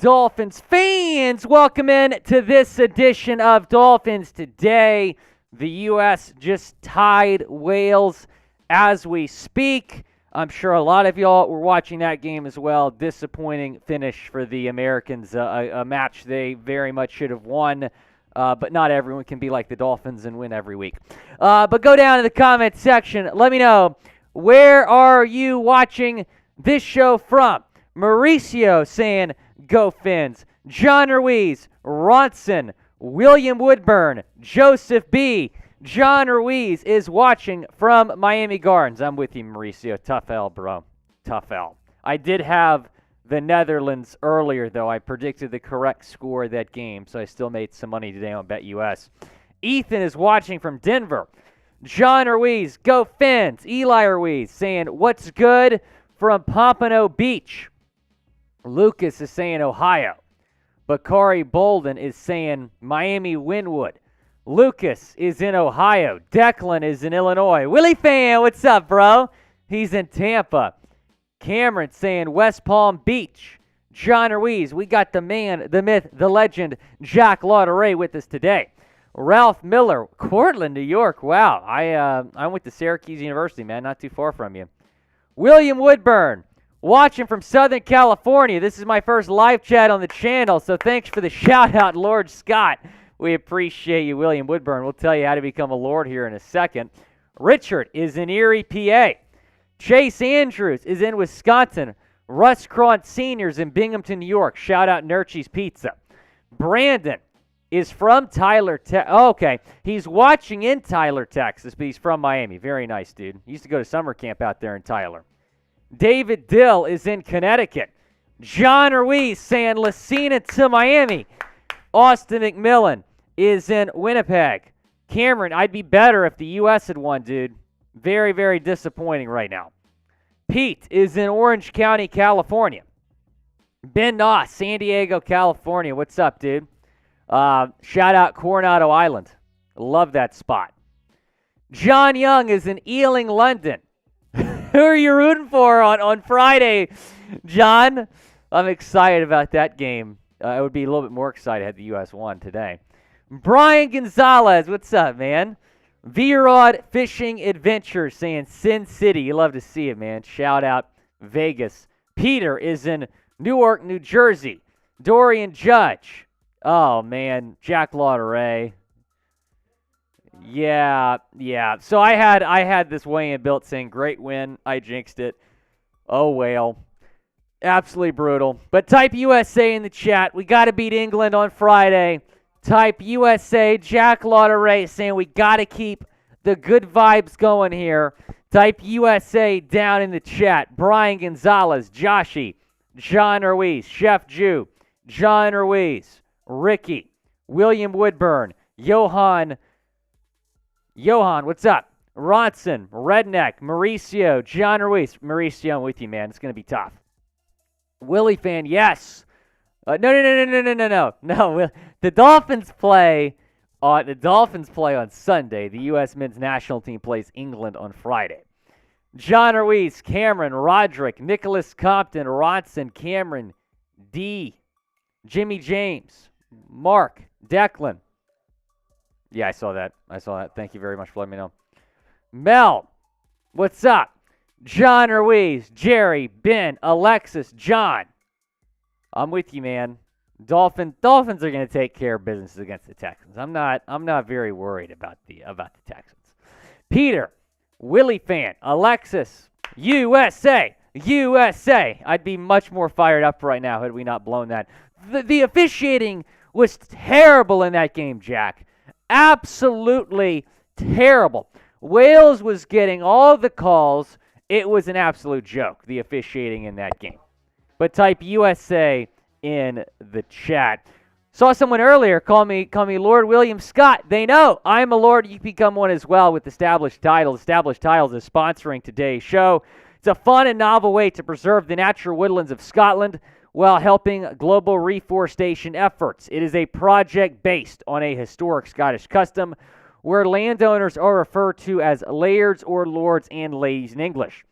Dolphins fans, welcome in to this edition of Dolphins Today. The U.S. just tied Wales as we speak. I'm sure a lot of y'all were watching that game as well. Disappointing finish for the Americans, a match they very much should have won. But not everyone can be like the Dolphins and win every week. But go down to the comment section. Let me know, where are you watching this show from? Mauricio saying, go Fins. John Ruiz, Ronson, William Woodburn, Joseph B. John Ruiz is watching from Miami Gardens. I'm with you, Mauricio. Tough L, bro. Tough L. I did have the Netherlands earlier, though. I predicted the correct score of that game, so I still made some money today on BetUS. Ethan is watching from Denver. John Ruiz, go Fins. Eli Ruiz saying, what's good from Pompano Beach? Lucas is saying Ohio. Bakari Bolden is saying Miami Wynwood. Lucas is in Ohio. Declan is in Illinois. Willy fan, what's up, bro? He's in Tampa. Cameron saying West Palm Beach. John Ruiz, we got the man, the myth, the legend, Jack Lauderay with us today. Ralph Miller, Cortland, New York. Wow, I went to Syracuse University, man, not too far from you. William Woodburn, watching from Southern California. This is my first live chat on the channel, so thanks for the shout-out, Lord Scott. We appreciate you, William Woodburn. We'll tell you how to become a Lord here in a second. Richard is in Erie, PA. Chase Andrews is in Wisconsin. Russ Cron Sr. is in Binghamton, New York. Shout-out Nurchie's Pizza. Brandon is from Tyler, okay. He's watching in Tyler, Texas, but he's from Miami. Very nice, dude. He used to go to summer camp out there in Tyler. David Dill is in Connecticut. John Ruiz saying Lucina to Miami. Austin McMillan is in Winnipeg. Cameron, I'd be better if the U.S. had won, dude. Very, very disappointing right now. Pete is in Orange County, California. Ben Noss, San Diego, California. What's up, dude? Shout out Coronado Island. Love that spot. John Young is in Ealing, London. Who are you rooting for on Friday, John? I'm excited about that game. I would be a little bit more excited had the U.S. won today. Brian Gonzalez, what's up, man? V-Rod Fishing Adventures saying Sin City. You love to see it, man. Shout out Vegas. Peter is in Newark, New Jersey. Dorian Judge. Oh, man. Jack Lauderay. Yeah. So I had this weigh-in built saying great win. I jinxed it. Oh, well. Absolutely brutal. But type USA in the chat. We got to beat England on Friday. Type USA. Jack Lauderay saying we got to keep the good vibes going here. Type USA down in the chat. Brian Gonzalez, Joshy, John Ruiz, Chef Jew, John Ruiz, Ricky, William Woodburn, Johan, what's up? Ronson, Redneck, Mauricio, John Ruiz. Mauricio, I'm with you, man. It's going to be tough. Willy fan, yes. No. The Dolphins play on Sunday. The U.S. men's national team plays England on Friday. John Ruiz, Cameron, Roderick, Nicholas Compton, Ronson, Cameron, D, Jimmy James, Mark, Declan. Yeah, I saw that. Thank you very much for letting me know. Mel, what's up? John Ruiz, Jerry, Ben, Alexis, John. I'm with you, man. Dolphins are going to take care of business against the Texans. I'm not very worried about the Texans. Peter, Willy fan, Alexis, USA. I'd be much more fired up right now had we not blown that. The officiating was terrible in that game, Jack. Absolutely terrible. Wales was getting all the calls. It was an absolute joke, the officiating in that game. But type USA in the chat. Saw someone earlier call me Lord William Scott. They know I'm a Lord. You become one as well with Established Titles. Established Titles is sponsoring today's show. It's a fun and novel way to preserve the natural woodlands of Scotland while helping global reforestation efforts. It is a project based on a historic Scottish custom where landowners are referred to as lairds or lords and ladies in English.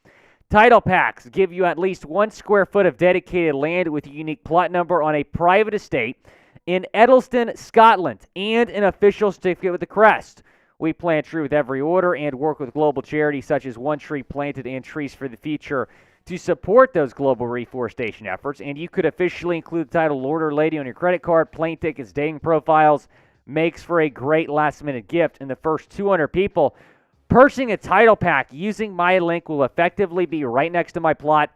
Title packs give you at least 1 square foot of dedicated land with a unique plot number on a private estate in Edelston, Scotland, and an official certificate with the crest. We plant trees with every order and work with global charities such as One Tree Planted and Trees for the Future to support those global reforestation efforts. And you could officially include the title Lord or Lady on your credit card, plane tickets, dating profiles. Makes for a great last-minute gift. And the first 200 people purchasing a title pack using my link will effectively be right next to my plot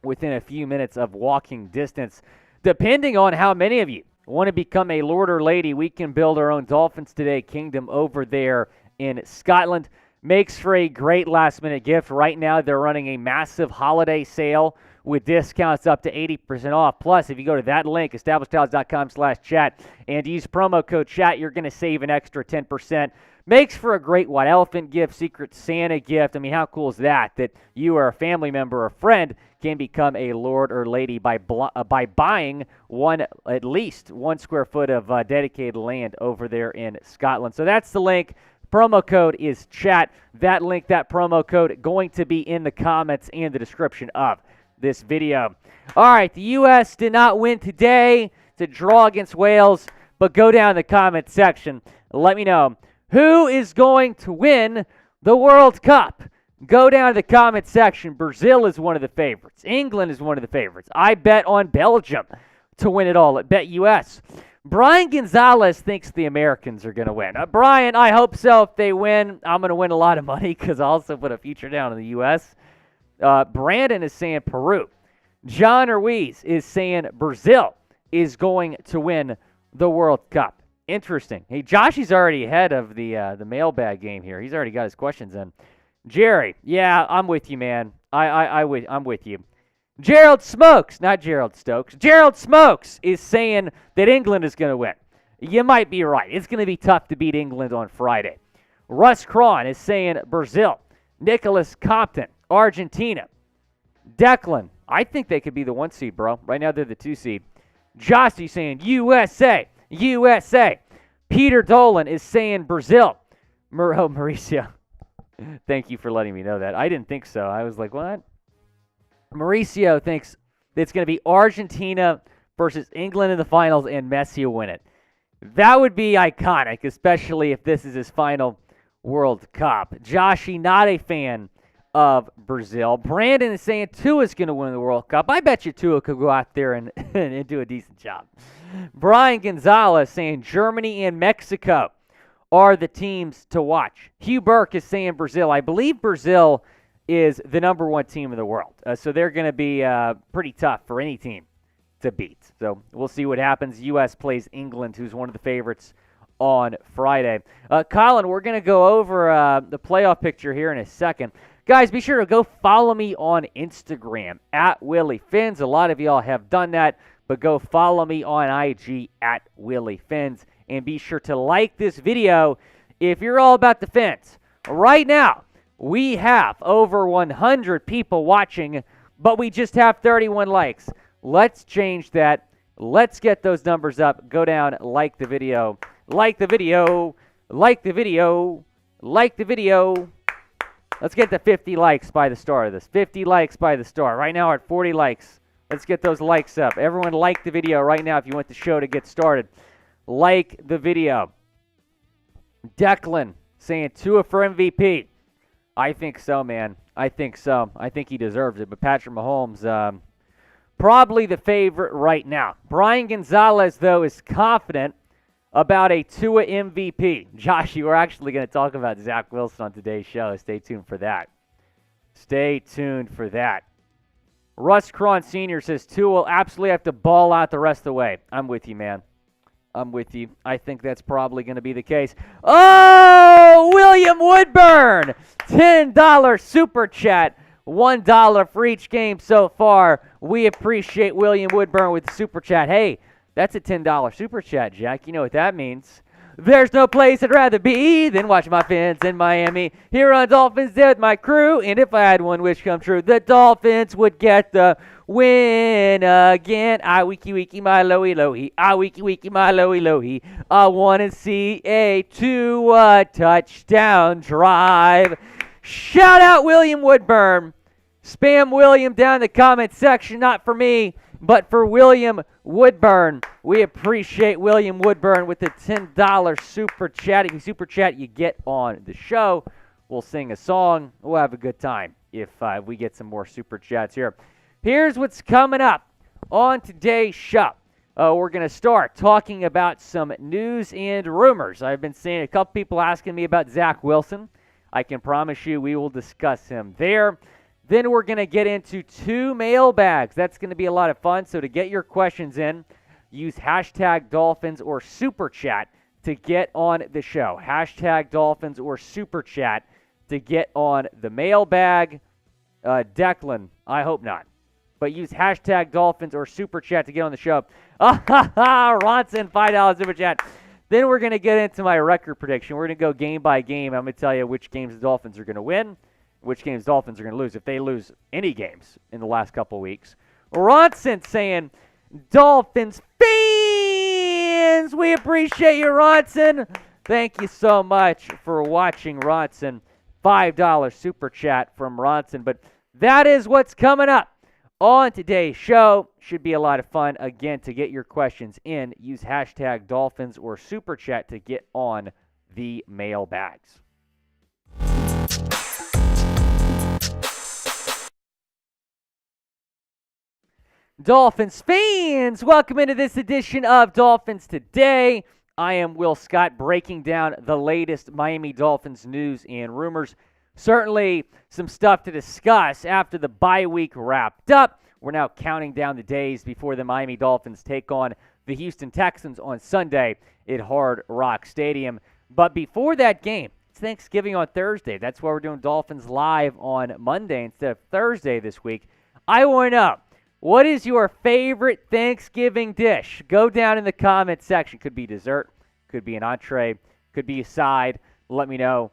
within a few minutes of walking distance. Depending on how many of you want to become a Lord or Lady, we can build our own Dolphins Today kingdom over there in Scotland. Makes for a great last-minute gift. Right now, they're running a massive holiday sale with discounts up to 80% off. Plus, if you go to that link, establishedhouse.com/chat, and use promo code chat, you're going to save an extra 10%. Makes for a great white elephant gift, Secret Santa gift. I mean, how cool is that? That you or a family member or friend can become a Lord or Lady by buying at least 1 square foot of dedicated land over there in Scotland. So that's the link. Promo code is chat. That link, that promo code, going to be in the comments and the description of this video. All right, the U.S. did not win today. It's a draw against Wales, but go down in the comment section. Let me know who is going to win the World Cup. Go down to the comment section. Brazil is one of the favorites. England is one of the favorites. I bet on Belgium to win it all at BetUS. Brian Gonzalez thinks the Americans are going to win. Brian, I hope so. If they win, I'm going to win a lot of money because I also put a future down in the U.S. Brandon is saying Peru. John Ruiz is saying Brazil is going to win the World Cup. Interesting. Hey, Joshy's already ahead of the mailbag game here. He's already got his questions in. Jerry, yeah, I'm with you, man. I'm with you. Gerald Smokes, not Gerald Stokes. Gerald Smokes is saying that England is going to win. You might be right. It's going to be tough to beat England on Friday. Russ Cron is saying Brazil. Nicholas Compton, Argentina. Declan, I think they could be the 1 seed, bro. Right now they're the 2 seed. Joshy saying USA. USA. Peter Dolan is saying Brazil. Mauricio, thank you for letting me know that. I didn't think so. I was like, what? Mauricio thinks it's going to be Argentina versus England in the finals and Messi will win it. That would be iconic, especially if this is his final World Cup. Joshy, not a fan of Brazil. Brandon is saying Tua is going to win the World Cup. I bet you Tua could go out there and do a decent job. Brian Gonzalez saying Germany and Mexico are the teams to watch. Hugh Burke is saying Brazil. I believe Brazil is the number 1 team in the world. So they're going to be pretty tough for any team to beat. So we'll see what happens. U.S. plays England, who's one of the favorites, on Friday. Colin, we're going to go over the playoff picture here in a second. Guys, be sure to go follow me on Instagram, at Willy Fins. A lot of y'all have done that, but go follow me on IG, at Willy Fins. And be sure to like this video if you're all about the Fins. Right now, we have over 100 people watching, but we just have 31 likes. Let's change that. Let's get those numbers up. Go down, like the video. Like the video. Like the video. Like the video. Let's get to 50 likes by the start of this. 50 likes by the start. Right now we're at 40 likes. Let's get those likes up. Everyone like the video right now if you want the show to get started. Like the video. Declan saying Tua for MVP. I think so, man. I think so. I think he deserves it. But Patrick Mahomes, probably the favorite right now. Brian Gonzalez, though, is confident about a Tua MVP. Josh, we're actually going to talk about Zach Wilson on today's show. Stay tuned for that. Stay tuned for that. Russ Cron Sr. says Tua will absolutely have to ball out the rest of the way. I'm with you, man. I'm with you. I think that's probably going to be the case. Oh, William Woodburn, $10 super chat, $1 for each game so far. We appreciate William Woodburn with the super chat. Hey, that's a $10 super chat, Jack. You know what that means. There's no place I'd rather be than watching my Fins in Miami. Here on Dolphins Day with my crew, and if I had one wish come true, the Dolphins would get the win again. I wiki wiki my lowy lowy. I wiki wiki my lowy lowy. I want to see a Tua touchdown drive. Shout out William Woodburn. Spam William down in the comment section, not for me, but for William Woodburn. We appreciate William Woodburn with the $10 super chat. If you super chat, you get on the show. We'll sing a song. We'll have a good time if we get some more super chats here. Here's what's coming up on today's show. We're going to start talking about some news and rumors. I've been seeing a couple people asking me about Zach Wilson. I can promise you we will discuss him there. Then we're going to get into 2 mailbags. That's going to be a lot of fun. So to get your questions in, use hashtag Dolphins or Super Chat to get on the show. Hashtag Dolphins or Super Chat to get on the mailbag. Declan, I hope not. But use hashtag Dolphins or Super Chat to get on the show. Ronson, $5 Super Chat. Then we're going to get into my record prediction. We're going to go game by game. I'm going to tell you which games the Dolphins are going to win, which games the Dolphins are going to lose if they lose any games in the last couple of weeks. Ronson saying, Dolphins fans, we appreciate you, Ronson. Thank you so much for watching, Ronson. $5 Super Chat from Ronson. But that is what's coming up on today's show. Should be a lot of fun. Again, to get your questions in, use hashtag Dolphins or Super Chat to get on the mailbags. Dolphins fans, welcome into this edition of Dolphins Today. I am Will Scott, breaking down the latest Miami Dolphins news and rumors. Certainly some stuff to discuss after the bye week wrapped up. We're now counting down the days before the Miami Dolphins take on the Houston Texans on Sunday at Hard Rock Stadium. But before that game, it's Thanksgiving on Thursday. That's why we're doing Dolphins Live on Monday instead of Thursday this week. I want to know, what is your favorite Thanksgiving dish? Go down in the comment section. Could be dessert, could be an entree, could be a side. Let me know.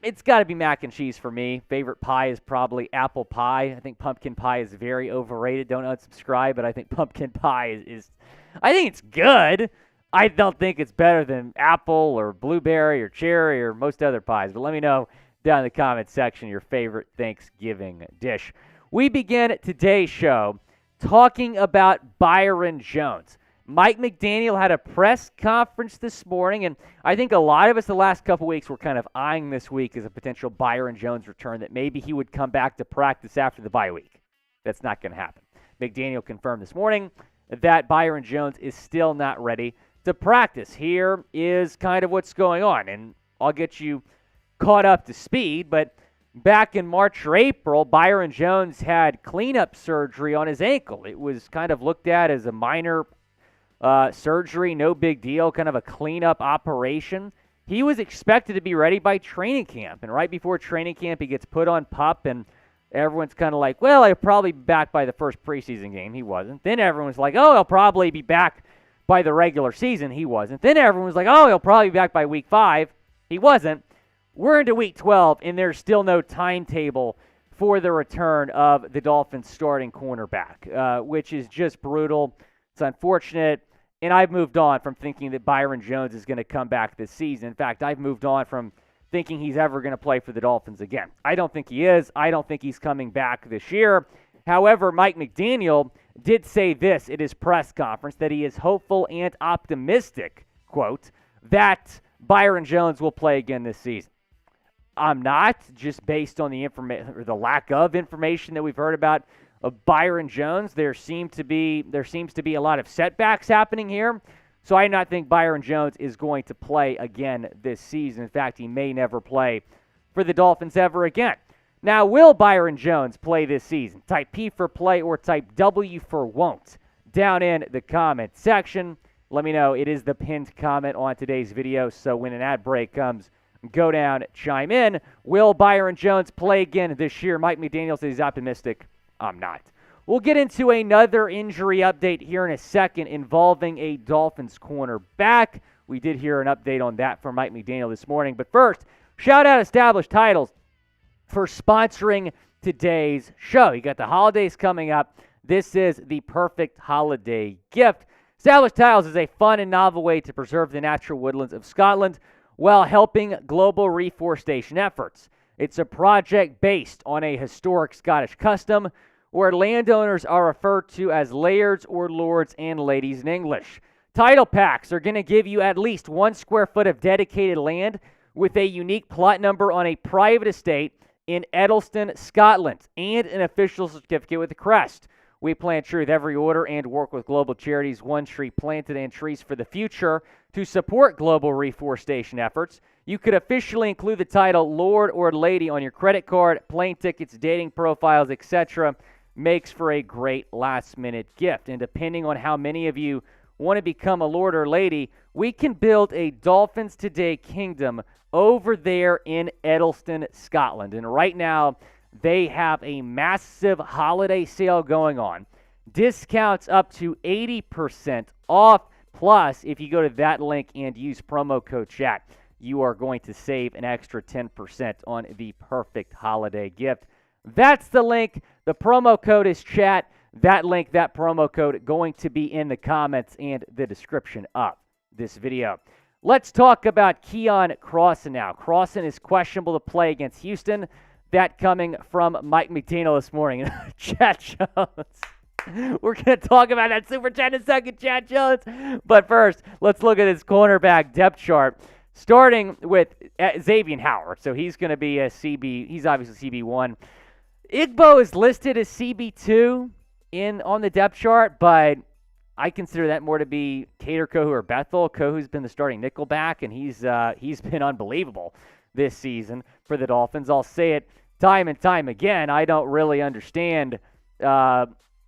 It's got to be mac and cheese for me. Favorite pie is probably apple pie. I think pumpkin pie is very overrated. Don't unsubscribe, but I think pumpkin pie is I think it's good. I don't think it's better than apple or blueberry or cherry or most other pies. But let me know down in the comment section your favorite Thanksgiving dish. We begin today's show talking about Byron Jones. Mike McDaniel had a press conference this morning, and I think a lot of us the last couple weeks were kind of eyeing this week as a potential Byron Jones return, that maybe he would come back to practice after the bye week. That's not going to happen. McDaniel confirmed this morning that Byron Jones is still not ready to practice. Here is kind of what's going on, and I'll get you caught up to speed, but back in March or April, Byron Jones had cleanup surgery on his ankle. It was kind of looked at as a minor surgery, no big deal, kind of a cleanup operation. He was expected to be ready by training camp, and right before training camp, he gets put on PUP, and everyone's kind of like, well, he'll probably be back by the first preseason game. He wasn't. Then everyone's like, oh, he'll probably be back by the regular season. He wasn't. Then everyone was like, oh, he'll probably be back by week 5. He wasn't. We're into week 12, and there's still no timetable for the return of the Dolphins starting cornerback, which is just brutal. It's unfortunate, and I've moved on from thinking that Byron Jones is going to come back this season. In fact, I've moved on from thinking he's ever going to play for the Dolphins again. I don't think he is. I don't think he's coming back this year. However, Mike McDaniel did say this at his press conference, that he is hopeful and optimistic, quote, that Byron Jones will play again this season. I'm not, just based on the information or the lack of information that we've heard about Byron Jones. There seems to be a lot of setbacks happening here. So I do not think Byron Jones is going to play again this season. In fact, he may never play for the Dolphins ever again. Now, will Byron Jones play this season? Type P for play or type W for won't down in the comment section. Let me know. It is the pinned comment on today's video. So when an ad break comes, go down, chime in. Will Byron Jones play again this year? Mike McDaniel says he's optimistic. I'm not. We'll get into another injury update here in a second involving a Dolphins cornerback. We did hear an update on that from Mike McDaniel this morning. But first, shout out Established Titles for sponsoring today's show. You got the holidays coming up. This is the perfect holiday gift. Established Titles is a fun and novel way to preserve the natural woodlands of Scotland while helping global reforestation efforts. It's a project based on a historic Scottish custom where landowners are referred to as lairds or lords and ladies in English. Title packs are going to give you at least 1 square foot of dedicated land with a unique plot number on a private estate in Edelston, Scotland, and an official certificate with a crest. We plant tree with every order and work with global charities One Tree Planted and Trees for the Future to support global reforestation efforts. You could officially include the title Lord or Lady on your credit card, plane tickets, dating profiles, etc. Makes for a great last-minute gift. And depending on how many of you want to become a Lord or Lady, we can build a Dolphins Today kingdom over there in Edelston, Scotland. And right now, they have a massive holiday sale going on. Discounts up to 80% off. Plus, if you go to that link and use promo code chat, you are going to save an extra 10% on the perfect holiday gift. That's the link. The promo code is chat. That link, that promo code, going to be in the comments and the description of this video. Let's talk about Keion Crossen now. Crossen is questionable to play against Houston. That coming from Mike McDaniel this morning. Chad Jones. We're going to talk about that super chat in a second, Chad Jones. But first, let's look at this cornerback depth chart. Starting with Xavier Howard. So he's going to be a CB. He's obviously CB1. Igbo is listed as CB2 on the depth chart, but I consider that more to be Kader Kohou or Bethel. Kohou's been the starting nickelback, and he's been unbelievable this season for the Dolphins. I'll say it time and time again. I don't really understand why.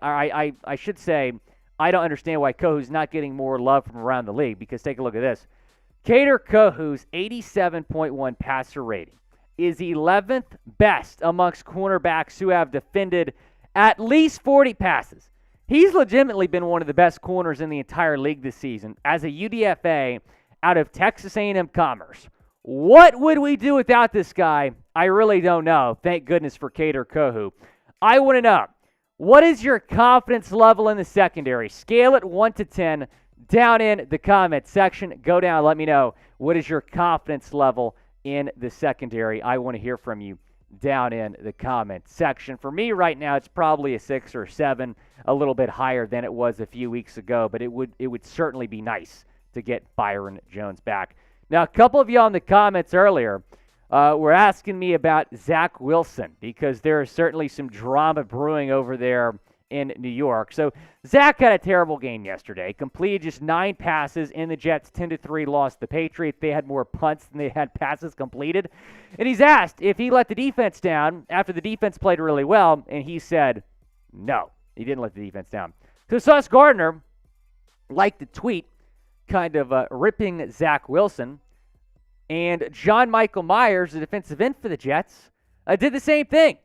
I should say I don't understand why Kohou's not getting more love from around the league, because take a look at this. Kader Kohou's 87.1 passer rating is 11th best amongst cornerbacks who have defended at least 40 passes. He's legitimately been one of the best corners in the entire league this season as a UDFA out of Texas A&M Commerce. What would we do without this guy? I really don't know. Thank goodness for Kader Kohou. I want to know, what is your confidence level in the secondary? Scale it 1 to 10 down in the comment section. Go down, let me know, what is your confidence level in the secondary? I want to hear from you down in the comment section. For me right now, it's probably a 6 or 7, a little bit higher than it was a few weeks ago, but it would certainly be nice to get Byron Jones back. Now, a couple of you on the comments earlier were asking me about Zach Wilson, because there is certainly some drama brewing over there in New York. So Zach had a terrible game yesterday. Completed just 9 passes, and the Jets 10-3 lost the Patriots. They had more punts than they had passes completed. And he's asked if he let the defense down after the defense played really well, and he said no, he didn't let the defense down. So Sauce Gardner liked the tweet kind of ripping Zach Wilson, and John Michael Myers, the defensive end for the Jets, did the same thing.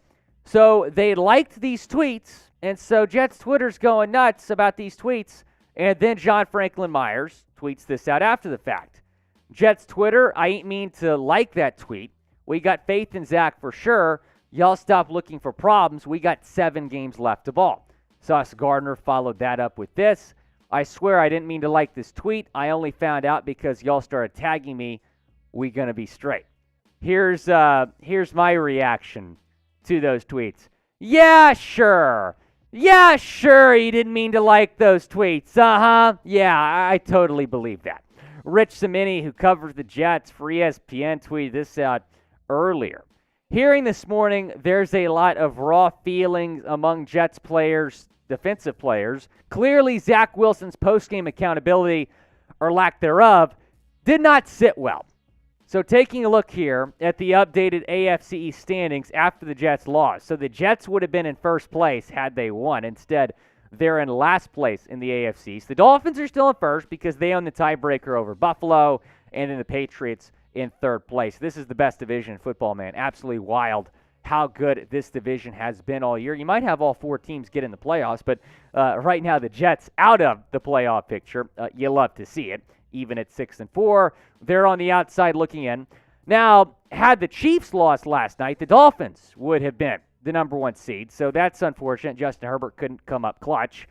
So they liked these tweets, and so Jets Twitter's going nuts about these tweets, and then John Franklin Myers tweets this out after the fact. Jets Twitter, I ain't mean to like that tweet. We got faith in Zach for sure. Y'all stop looking for problems. We got 7 games left to ball. Sauce Gardner followed that up with this. I swear I didn't mean to like this tweet. I only found out because y'all started tagging me. We gonna be straight. Here's my reaction to those tweets. Yeah, sure. Yeah, sure, he didn't mean to like those tweets. Yeah, I totally believe that. Rich Cimini, who covers the Jets for ESPN, tweeted this out earlier. Hearing this morning, there's a lot of raw feelings among Jets players, defensive players. Clearly, Zach Wilson's post-game accountability, or lack thereof, did not sit well. So taking a look here at the updated AFC East standings after the Jets lost. So the Jets would have been in first place had they won. Instead, they're in last place in the AFC East. The Dolphins are still in first because they own the tiebreaker over Buffalo, and then the Patriots in third place. This is the best division in football, man. Absolutely wild how good this division has been all year. You might have all 4 teams get in the playoffs, but right now the Jets out of the playoff picture. You love to see it. Even at 6-4, they're on the outside looking in. Now, had the Chiefs lost last night, the Dolphins would have been the number 1 seed. So that's unfortunate. Justin Herbert couldn't come up clutch.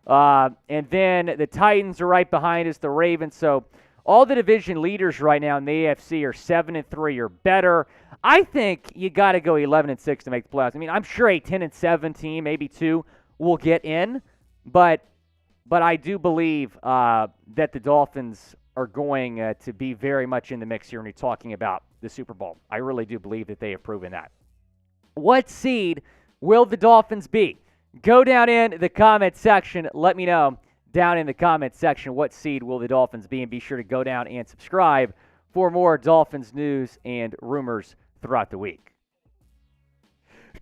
And then the Titans are right behind us, the Ravens. So All the division leaders right now in the AFC are 7-3 or better. I think you got to go 11-6 to make the playoffs. I mean, I'm sure a 10-7 team, maybe 2, will get in, but I do believe that the Dolphins are going to be very much in the mix here when you're talking about the Super Bowl. I really do believe that they have proven that. What seed will the Dolphins be? Go down in the comment section. Let me know down in the comment section what seed will the Dolphins be, and be sure to go down and subscribe for more Dolphins news and rumors throughout the week.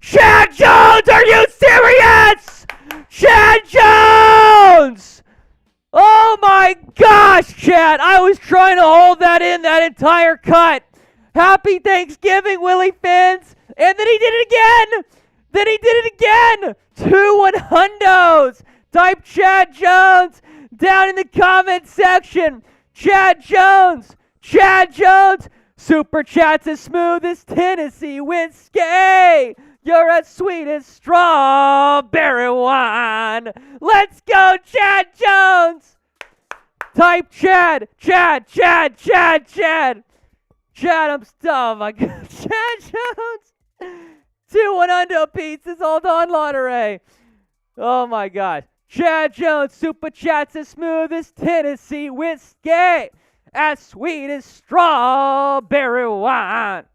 Chad Jones, are you serious? Chad Jones! Oh my gosh, Chad. I was trying to hold that in that entire cut. Happy Thanksgiving, Willy fans. And then he did it again. Then he did it again. 2 100s. Type Chad Jones down in the comment section. Chad Jones. Chad Jones. Super Chat's as smooth as Tennessee whiskey. You're as sweet as strawberry wine. Let's go, Chad Jones. Type Chad. Chad, Chad, Chad, Chad. Chad, I'm stuck. Oh my God. Chad Jones. 2 100 pizzas all on lottery. Oh my God. Chad Jones, Super Chat's as smooth as Tennessee whiskey. As sweet as strawberry wine.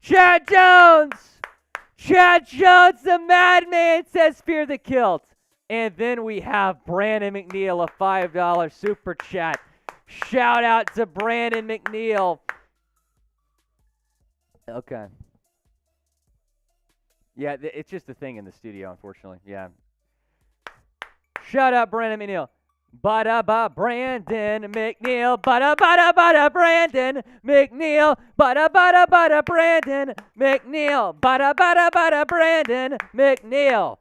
Chad Jones. Chad Jones, the madman, says fear the kilt. And then we have Brandon McNeil, a $5 Super Chat. Shout out to Brandon McNeil. Okay. Yeah, it's just a thing in the studio, unfortunately. Yeah. Shout out Brandon McNeil. Ba-da-ba Brandon McNeil. Ba-da-ba-da-ba-da Brandon McNeil. Ba-da-ba-da-ba-da Brandon McNeil. Ba-da-ba-da-ba-da Brandon McNeil.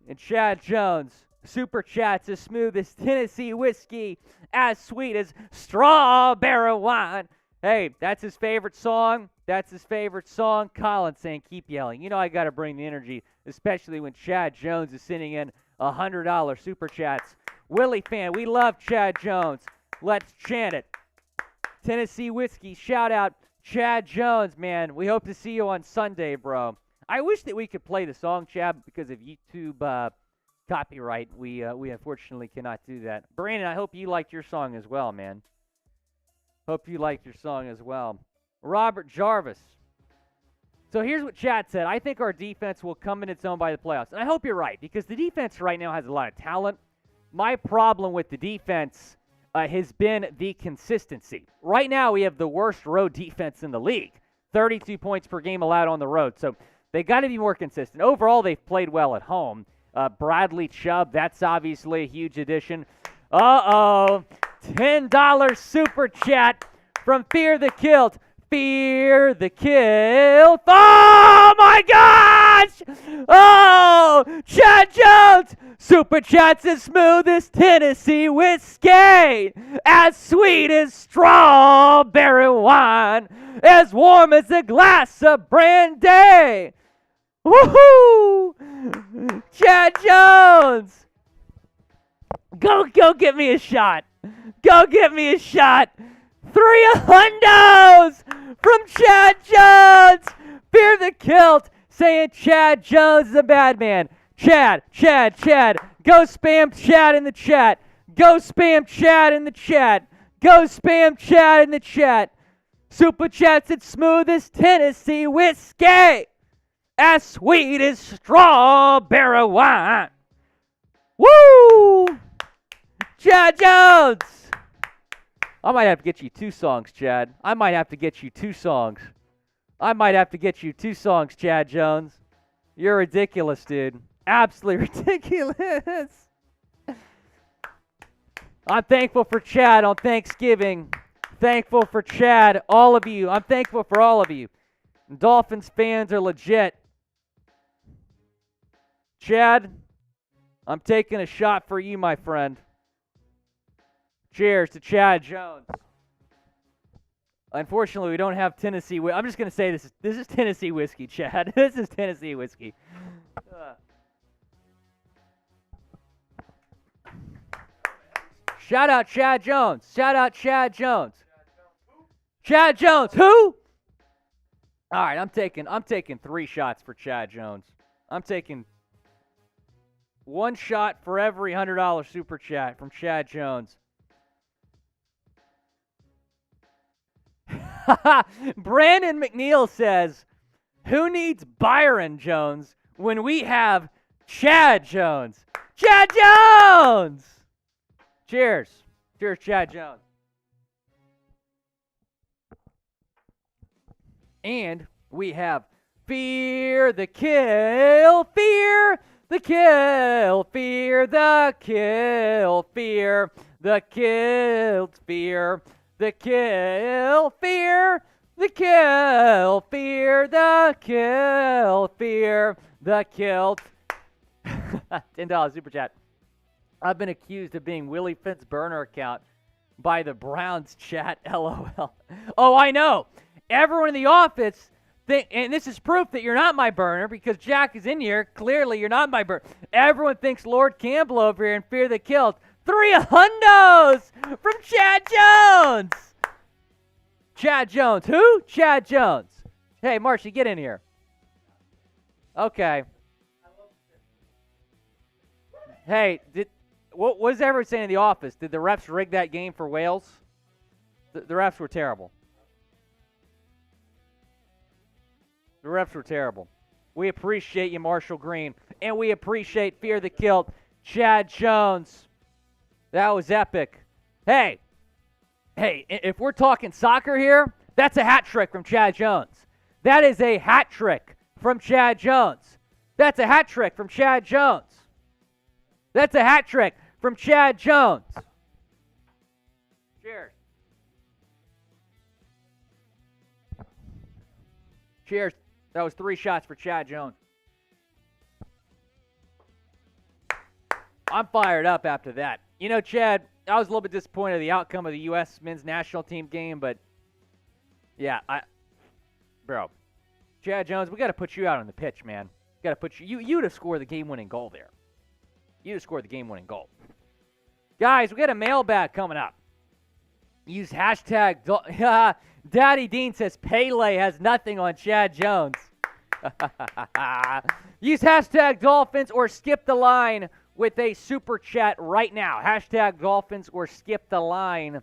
And Chad Jones, Super Chats as smooth as Tennessee whiskey, as sweet as strawberry wine. Hey, that's his favorite song. That's his favorite song. Colin saying, keep yelling. You know I got to bring the energy, especially when Chad Jones is sending in $100 Super Chats. Willy fan, we love Chad Jones. Let's chant it. Tennessee whiskey, shout out Chad Jones, man. We hope to see you on Sunday, bro. I wish that we could play the song, Chad, because of YouTube copyright. We unfortunately cannot do that. Brandon, I hope you liked your song as well, man. Hope you liked your song as well. Robert Jarvis. So here's what Chad said. I think our defense will come in its own by the playoffs. And I hope you're right, because the defense right now has a lot of talent. My problem with the defense has been the consistency. Right now we have the worst road defense in the league. 32 points per game allowed on the road. So they got to be more consistent. Overall, they've played well at home. Bradley Chubb, that's obviously a huge addition. Uh-oh. $10 Super Chat from Fear the Kilt. Fear the Kilt. Oh, my gosh! Oh, Chad Jones. Super Chat's as smooth as Tennessee whiskey. As sweet as strawberry wine. As warm as a glass of brandy. Woohoo! Chad Jones! Go get me a shot. Go get me a shot. 3 hundos from Chad Jones. Fear the Kilt saying Chad Jones is a bad man. Chad. Go spam Chad in the chat. Go spam Chad in the chat. Go spam Chad in the chat. Super Chat's as smooth as Tennessee whiskey. As sweet as strawberry wine. Woo! Chad Jones! I might have to get you 2 songs, Chad. I might have to get you 2 songs. Chad Jones. You're ridiculous, dude. Absolutely ridiculous. I'm thankful for Chad on Thanksgiving. Thankful for Chad, all of you. I'm thankful for all of you. Dolphins fans are legit. Chad, I'm taking a shot for you, my friend. Cheers to Chad Jones. Unfortunately, we don't have Tennessee. I'm just going to say this is Tennessee whiskey, Chad. This is Tennessee whiskey. Shout out Chad Jones. Shout out Chad Jones. Chad Jones. Who? All right, I'm taking 3 shots for Chad Jones. I'm taking 1 shot for every $100 super chat from Chad Jones. Brandon McNeil says, who needs Byron Jones when we have Chad Jones? Chad Jones! Cheers. Cheers, Chad Jones. And we have Fear the Kill, Fear the Kill, Fear the Kill, Fear the Kill, Fear the Kill, Fear the Kill, Fear the Kill, Fear the Kill. $10 super chat. I've been accused of being Willy Finn's burner account by the Browns chat, LOL. Oh, I know. Everyone in the office, and this is proof that you're not my burner because Jack is in here. Clearly, you're not my burner. Everyone thinks Lord Campbell over here and Fear the Kilt. 3 hundos from Chad Jones. Chad Jones. Who? Chad Jones. Hey, Marcy, get in here. Okay. Hey, what was everyone saying in the office? Did the refs rig that game for Wales? The refs were terrible. The refs were terrible. We appreciate you, Marshall Green. And we appreciate Fear the Kilt, Chad Jones. That was epic. Hey, if we're talking soccer here, that's a hat trick from Chad Jones. That is a hat trick from Chad Jones. That's a hat trick from Chad Jones. That's a hat trick from Chad Jones. Cheers. Cheers. That was 3 shots for Chad Jones. I'm fired up after that. You know, Chad, I was a little bit disappointed in the outcome of the U.S. men's national team game, but yeah, bro, Chad Jones, we got to put you out on the pitch, man. Got to put you to score the game-winning goal there. You to score the game-winning goal. Guys, we got a mailbag coming up. Use hashtag Daddy Dean says Pele has nothing on Chad Jones. Use hashtag Dolphins or skip the line with a super chat right now. Hashtag Dolphins or skip the line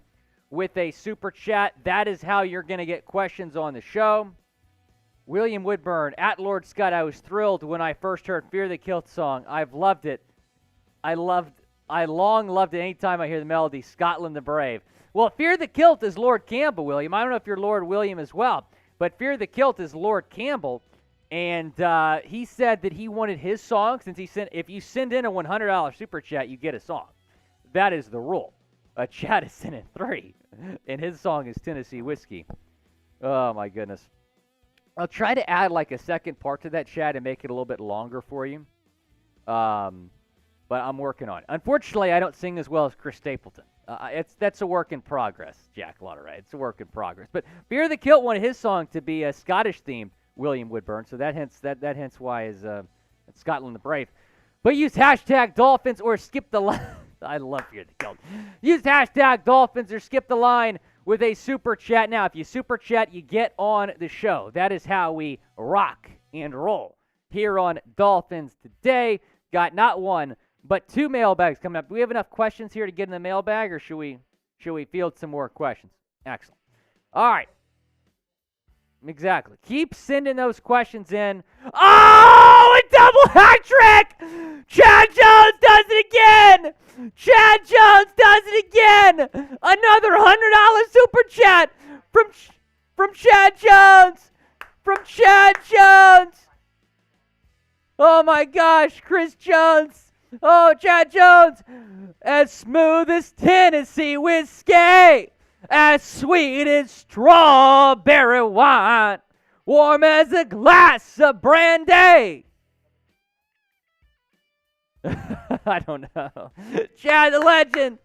with a super chat. That is how you're going to get questions on the show. William Woodburn, at Lord Scott, I was thrilled when I first heard Fear the Kilt song. I've loved it. I long loved it anytime I hear the melody, Scotland the Brave. Well, Fear the Kilt is Lord Campbell, William. I don't know if you're Lord William as well, but Fear the Kilt is Lord Campbell, and he said that he wanted his song, since if you send in a $100 super chat, you get a song. That is the rule. Chad is sending 3, and his song is Tennessee Whiskey. Oh, my goodness. I'll try to add like a second part to that, Chad, and make it a little bit longer for you. But I'm working on it. Unfortunately, I don't sing as well as Chris Stapleton. That's a work in progress, Jack Lotteray. It's a work in progress. But Fear the Kilt wanted his song to be a Scottish-themed William Woodburn, so that hence why is Scotland the Brave. But use hashtag Dolphins or skip the line. I love Fear the Kilt. Use hashtag Dolphins or skip the line with a super chat. Now, if you super chat, you get on the show. That is how we rock and roll here on Dolphins Today. Got not 1, but 2 mailbags coming up. Do we have enough questions here to get in the mailbag, or should we field some more questions? Excellent. All right. Exactly. Keep sending those questions in. Oh, a double hat trick! Chad Jones does it again! Chad Jones does it again! Another $100 super chat from Chad Jones! From Chad Jones! Oh my gosh, Chris Jones! Oh, Chad Jones! As smooth as Tennessee whiskey! As sweet as strawberry wine, warm as a glass of brandy. I don't know. Chad the legend.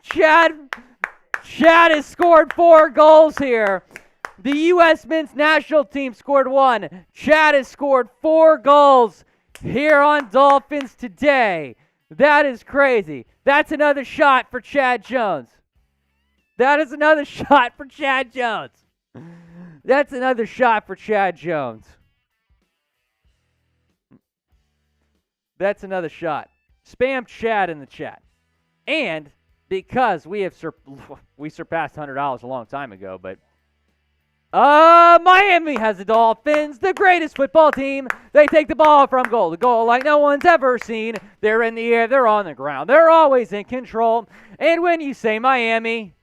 Chad has scored 4 goals here. The U.S. men's national team scored 1. Chad has scored 4 goals here on Dolphins Today. That is crazy. That's another shot for Chad Jones. That is another shot for Chad Jones. That's another shot for Chad Jones. That's another shot. Spam Chad in the chat. And because we surpassed $100 a long time ago, but Miami has the Dolphins, the greatest football team. They take the ball from goal to goal like no one's ever seen. They're in the air, they're on the ground, they're always in control. And when you say Miami,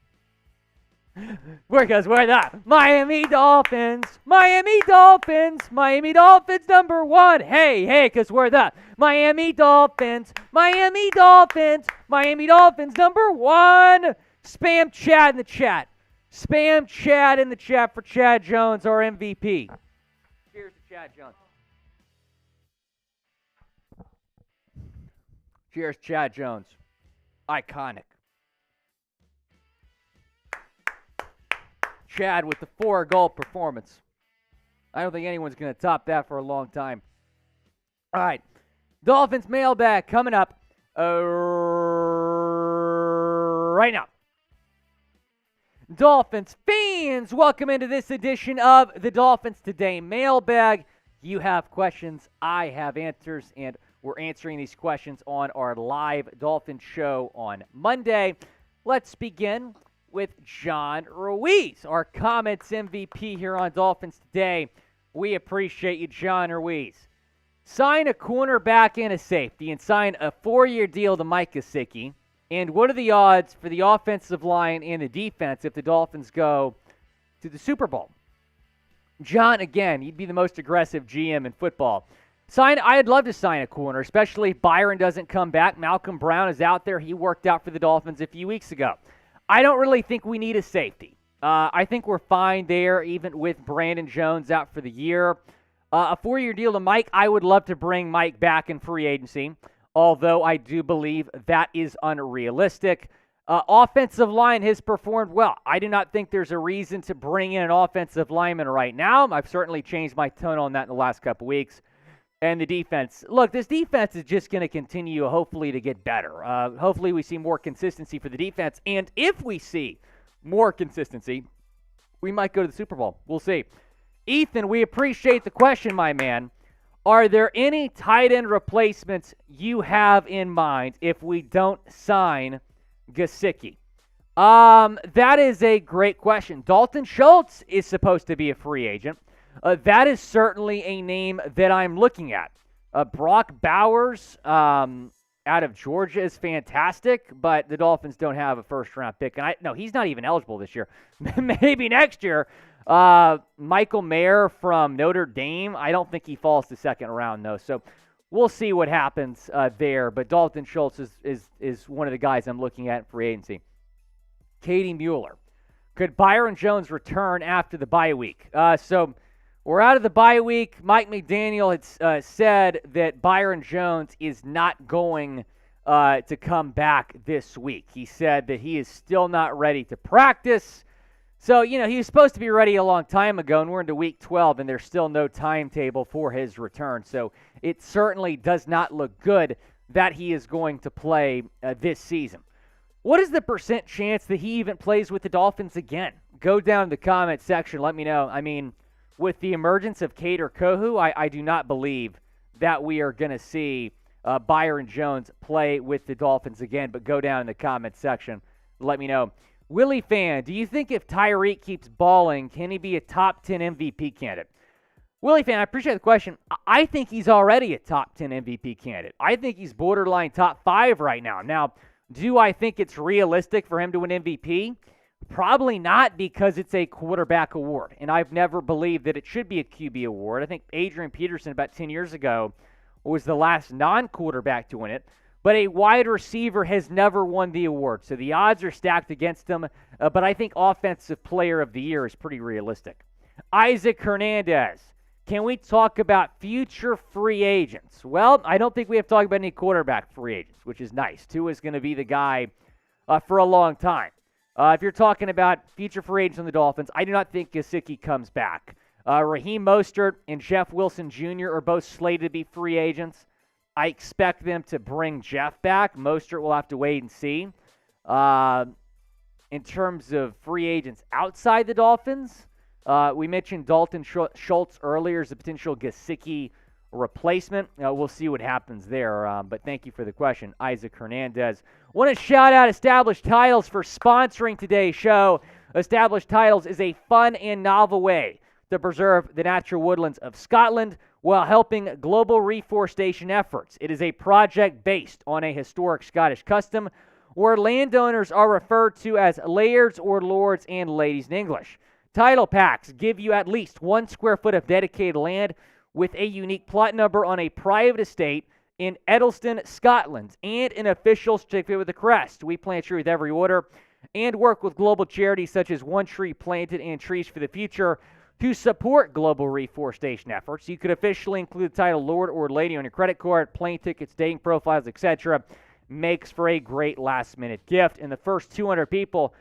because we're the Miami Dolphins, Miami Dolphins, Miami Dolphins number one. Hey, because we're the Miami Dolphins, Miami Dolphins, Miami Dolphins number one. Spam Chad in the chat. Spam Chad in the chat for Chad Jones, our MVP. Cheers to Chad Jones. Cheers, Chad Jones. Iconic. Chad with the 4-goal performance. I don't think anyone's going to top that for a long time. All right. Dolphins mailbag coming up right now. Dolphins fans, welcome into this edition of the Dolphins Today mailbag. You have questions, I have answers, and we're answering these questions on our live Dolphins show on Monday. Let's begin with John Ruiz, our comments MVP here on Dolphins Today. We appreciate you, John Ruiz. Sign a cornerback and a safety and sign a 4-year deal to Mike Gesicki. And what are the odds for the offensive line and the defense if the Dolphins go to the Super Bowl? John, again, you'd be the most aggressive GM in football. I'd love to sign a corner, especially if Byron doesn't come back. Malcolm Brown is out there. He worked out for the Dolphins a few weeks ago. I don't really think we need a safety. I think we're fine there, even with Byron Jones out for the year. A 4-year deal to Mike, I would love to bring Mike back in free agency, although I do believe that is unrealistic. Offensive line has performed well. I do not think there's a reason to bring in an offensive lineman right now. I've certainly changed my tone on that in the last couple weeks. And the defense. Look, this defense is just going to continue, hopefully, to get better. Hopefully, we see more consistency for the defense. And if we see more consistency, we might go to the Super Bowl. We'll see. Ethan, we appreciate the question, my man. Are there any tight end replacements you have in mind if we don't sign Gesicki? That is a great question. Dalton Schultz is supposed to be a free agent. That is certainly a name that I'm looking at. Brock Bowers out of Georgia is fantastic, but the Dolphins don't have a first-round pick. And no, he's not even eligible this year. Maybe next year. Michael Mayer from Notre Dame, I don't think he falls to second round, though. So we'll see what happens there. But Dalton Schultz is one of the guys I'm looking at in free agency. Katie Mueller. Could Byron Jones return after the bye week? So we're out of the bye week. Mike McDaniel had said that Byron Jones is not going to come back this week. He said that he is still not ready to practice. So, he was supposed to be ready a long time ago, and we're into week 12, and there's still no timetable for his return. So it certainly does not look good that he is going to play this season. What is the % chance that he even plays with the Dolphins again? Go down in the comment section. Let me know. I mean, with the emergence of Kader Kohu, I do not believe that we are going to see Byron Jones play with the Dolphins again, but go down in the comment section. Let me know. Willy fan, do you think if Tyreek keeps balling, can he be a top 10 MVP candidate? Willy fan, I appreciate the question. I think he's already a top 10 MVP candidate. I think he's borderline top 5 right now. Now, do I think it's realistic for him to win MVP? Probably not, because it's a quarterback award, and I've never believed that it should be a QB award. I think Adrian Peterson about 10 years ago was the last non-quarterback to win it, but a wide receiver has never won the award, so the odds are stacked against him, but I think Offensive Player of the Year is pretty realistic. Isaac Hernandez, can we talk about future free agents? Well, I don't think we have to talk about any quarterback free agents, which is nice. Tua is going to be the guy for a long time. If you're talking about future free agents on the Dolphins, I do not think Gesicki comes back. Raheem Mostert and Jeff Wilson Jr. are both slated to be free agents. I expect them to bring Jeff back. Mostert will have to wait and see. In terms of free agents outside the Dolphins, we mentioned Dalton Schultz earlier as a potential Gesicki replacement. We'll see what happens there, but thank you for the question, Isaac Hernandez. Want to shout out Established Titles for sponsoring today's show. Established Titles is a fun and novel way to preserve the natural woodlands of Scotland while helping global reforestation efforts. It is a project based on a historic Scottish custom where landowners are referred to as lairds or lords and ladies in English. Title packs give you at least 1 square foot of dedicated land with a unique plot number on a private estate in Edelston, Scotland, and an official certificate with a crest. We plant trees with every order and work with global charities such as One Tree Planted and Trees for the Future to support global reforestation efforts. You could officially include the title Lord or Lady on your credit card, plane tickets, dating profiles, etc. Makes for a great last-minute gift. And the first 200 people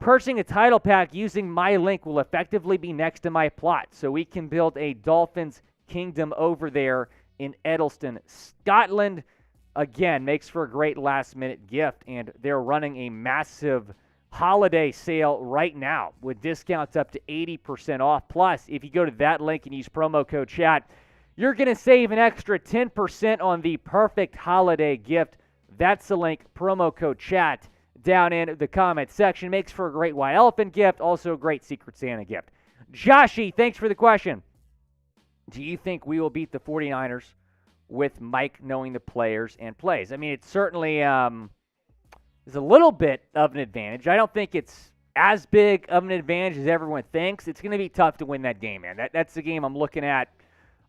purchasing a title pack using my link will effectively be next to my plot, so we can build a Dolphins kingdom over there in Edelston, Scotland. Again, makes for a great last-minute gift, and they're running a massive holiday sale right now with discounts up to 80% off. Plus, if you go to that link and use promo code CHAT, you're going to save an extra 10% on the perfect holiday gift. That's the link, promo code CHAT, down in the comment section. Makes for a great white elephant gift, also a great Secret Santa gift. Joshi, thanks for the question. Do you think we will beat the 49ers with Mike knowing the players and plays? I mean, it certainly is a little bit of an advantage. I don't think it's as big of an advantage as everyone thinks. It's going to be tough to win that game, man. That's the game I'm looking at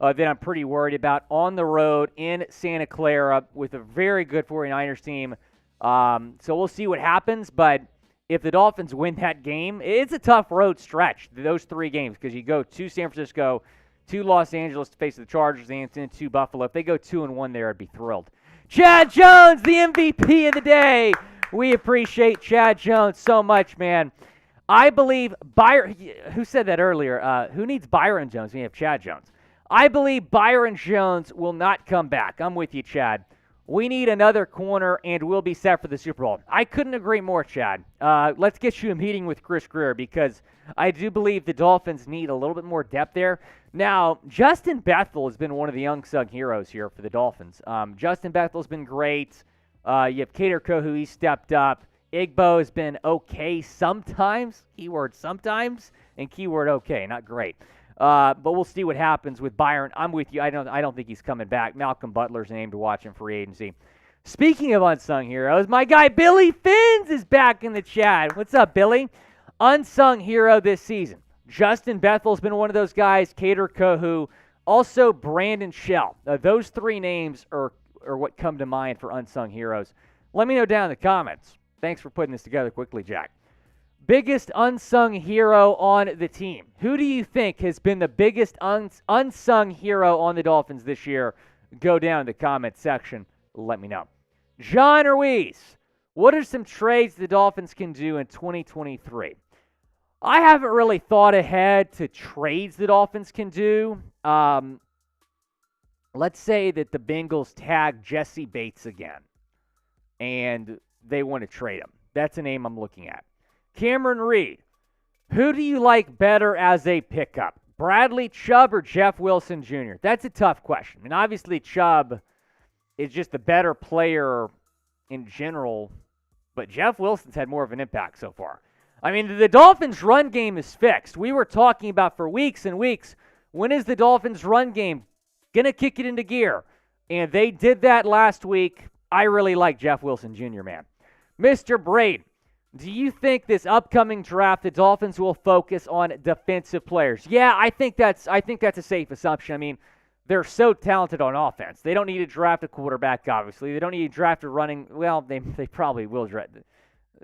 that I'm pretty worried about on the road in Santa Clara with a very good 49ers team. So we'll see what happens, but if the Dolphins win that game, it's a tough road stretch, those 3 games, because you go to San Francisco, to Los Angeles to face the Chargers, and then to Buffalo. If they go 2-1 there, I'd be thrilled. Chad Jones, the MVP of the day. We appreciate Chad Jones so much, man. I believe Byron, who said that earlier? Who needs Byron Jones when you have Chad Jones? I believe Byron Jones will not come back. I'm with you, Chad. We need another corner, and we'll be set for the Super Bowl. I couldn't agree more, Chad. Let's get you a meeting with Chris Greer, because I do believe the Dolphins need a little bit more depth there. Now, Justin Bethel has been one of the unsung heroes here for the Dolphins. Justin Bethel's been great. You have Kader Kohou, he stepped up. Igbo has been okay sometimes, keyword sometimes, and keyword okay, not great. But we'll see what happens with Byron. I'm with you. I don't think he's coming back. Malcolm Butler's named to watch him free agency. Speaking of unsung heroes, my guy Billy Finns is back in the chat. What's up, Billy? Unsung hero this season. Justin Bethel's been one of those guys. Kader Kohou. Also Brandon Shell. Those 3 names are what come to mind for unsung heroes. Let me know down in the comments. Thanks for putting this together quickly, Jack. Biggest unsung hero on the team. Who do you think has been the biggest unsung hero on the Dolphins this year? Go down in the comment section. Let me know. John Ruiz, what are some trades the Dolphins can do in 2023? I haven't really thought ahead to trades the Dolphins can do. Let's say that the Bengals tag Jesse Bates again, and they want to trade him. That's a name I'm looking at. Cameron Reed, who do you like better as a pickup? Bradley Chubb or Jeff Wilson Jr.? That's a tough question. I mean, obviously Chubb is just the better player in general, but Jeff Wilson's had more of an impact so far. I mean, the Dolphins' run game is fixed. We were talking about for weeks and weeks, when is the Dolphins' run game going to kick it into gear? And they did that last week. I really like Jeff Wilson Jr., man. Mr. Braid, do you think this upcoming draft, the Dolphins will focus on defensive players? Yeah, I think that's a safe assumption. I mean, they're so talented on offense. They don't need to draft a quarterback, obviously. They don't need to draft a running. Well, they probably will draft.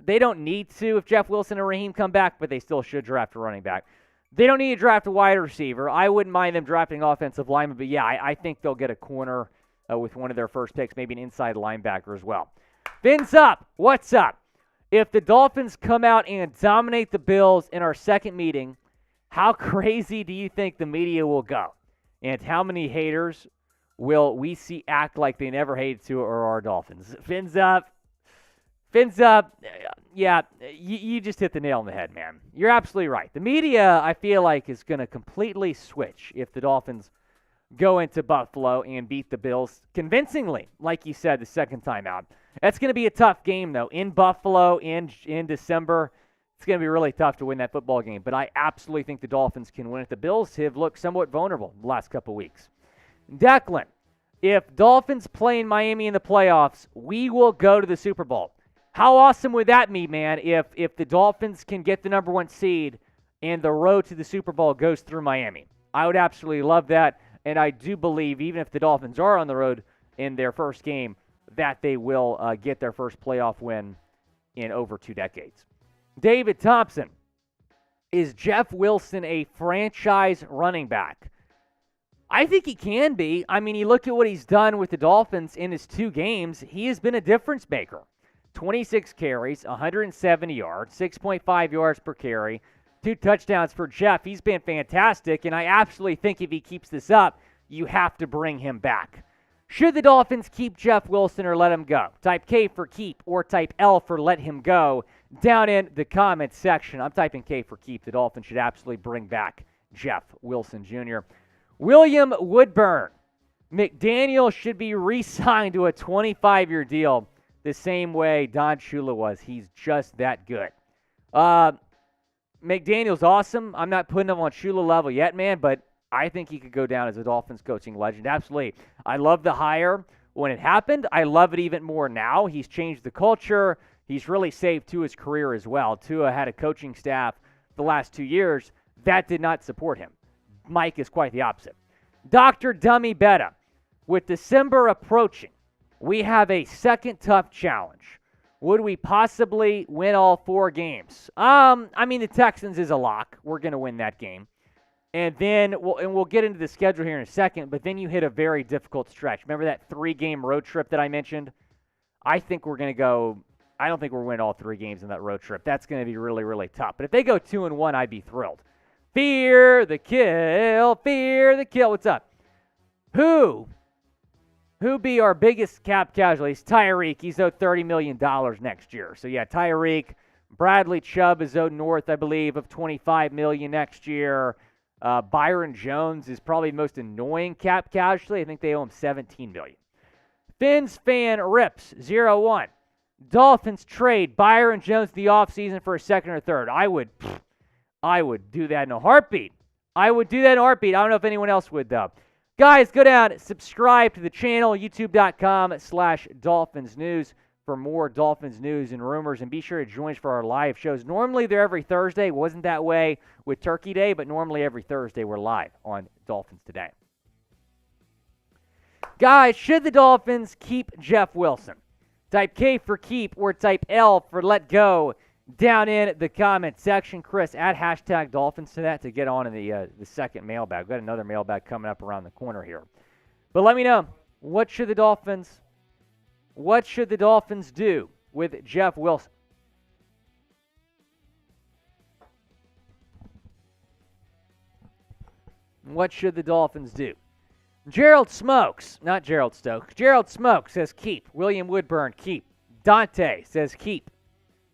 They don't need to if Jeff Wilson and Raheem come back, but they still should draft a running back. They don't need to draft a wide receiver. I wouldn't mind them drafting offensive lineman, but yeah, I think they'll get a corner with one of their first picks, maybe an inside linebacker as well. Fins up. What's up? If the Dolphins come out and dominate the Bills in our second meeting, how crazy do you think the media will go? And how many haters will we see act like they never hated to or our Dolphins? Fins up. Fins up. Yeah, you just hit the nail on the head, man. You're absolutely right. The media, I feel like, is going to completely switch if the Dolphins go into Buffalo and beat the Bills convincingly, like you said, the second time out. That's going to be a tough game, though. In Buffalo, in December, it's going to be really tough to win that football game. But I absolutely think the Dolphins can win it. The Bills have looked somewhat vulnerable the last couple weeks. Declan, if Dolphins play in Miami in the playoffs, we will go to the Super Bowl. How awesome would that be, man, if the Dolphins can get the number 1 seed and the road to the Super Bowl goes through Miami? I would absolutely love that, and I do believe even if the Dolphins are on the road in their first game, that they will get their first playoff win in over 2 decades. David Thompson, is Jeff Wilson a franchise running back? I think he can be. I mean, you look at what he's done with the Dolphins in his 2 games, he has been a difference maker. 26 carries, 170 yards, 6.5 yards per carry, 2 touchdowns for Jeff. He's been fantastic, and I absolutely think if he keeps this up, you have to bring him back. Should the Dolphins keep Jeff Wilson or let him go? Type K for keep or type L for let him go down in the comments section. I'm typing K for keep. The Dolphins should absolutely bring back Jeff Wilson Jr. William Woodburn. McDaniel should be re-signed to a 25-year deal the same way Don Shula was. He's just that good. McDaniel's awesome. I'm not putting him on Shula level yet, man, but I think he could go down as a Dolphins coaching legend. Absolutely. I love the hire when it happened. I love it even more now. He's changed the culture. He's really saved Tua's career as well. Tua had a coaching staff the last 2 years that did not support him. Mike is quite the opposite. Dr. Dummy Betta, with December approaching, we have a second tough challenge. Would we possibly win all 4 games? I mean, the Texans is a lock. We're going to win that game. And then we'll get into the schedule here in a second, but then you hit a very difficult stretch. Remember that 3-game road trip that I mentioned? I think we're going to go – I don't think we're winning all 3 games in that road trip. That's going to be really, really tough. But if they go 2-1, I'd be thrilled. Fear the kill. Fear the kill. What's up? Who be our biggest cap casualties? Tyreek. He's owed $30 million next year. So, yeah, Tyreek. Bradley Chubb is owed north, I believe, of $25 million next year. Byron Jones is probably the most annoying cap casualty. I think they owe him $17 million. Fins Fan Rips 01. Dolphins trade Byron Jones the offseason for a second or third. I would do that in a heartbeat. I don't know if anyone else would, though. Guys, go down, subscribe to the channel, youtube.com/Dolphins News for more Dolphins news and rumors, and be sure to join us for our live shows. Normally, they're every Thursday. It wasn't that way with Turkey Day, but normally every Thursday we're live on Dolphins Today. Guys, should the Dolphins keep Jeff Wilson? Type K for keep or type L for let go down in the comment section. Chris, add hashtag Dolphins to that to get on in the second mailbag. We've got another mailbag coming up around the corner here. But let me know, what should the Dolphins do with Jeff Wilson? What should the Dolphins do? Gerald Smokes says keep. William Woodburn, keep. Dante says keep.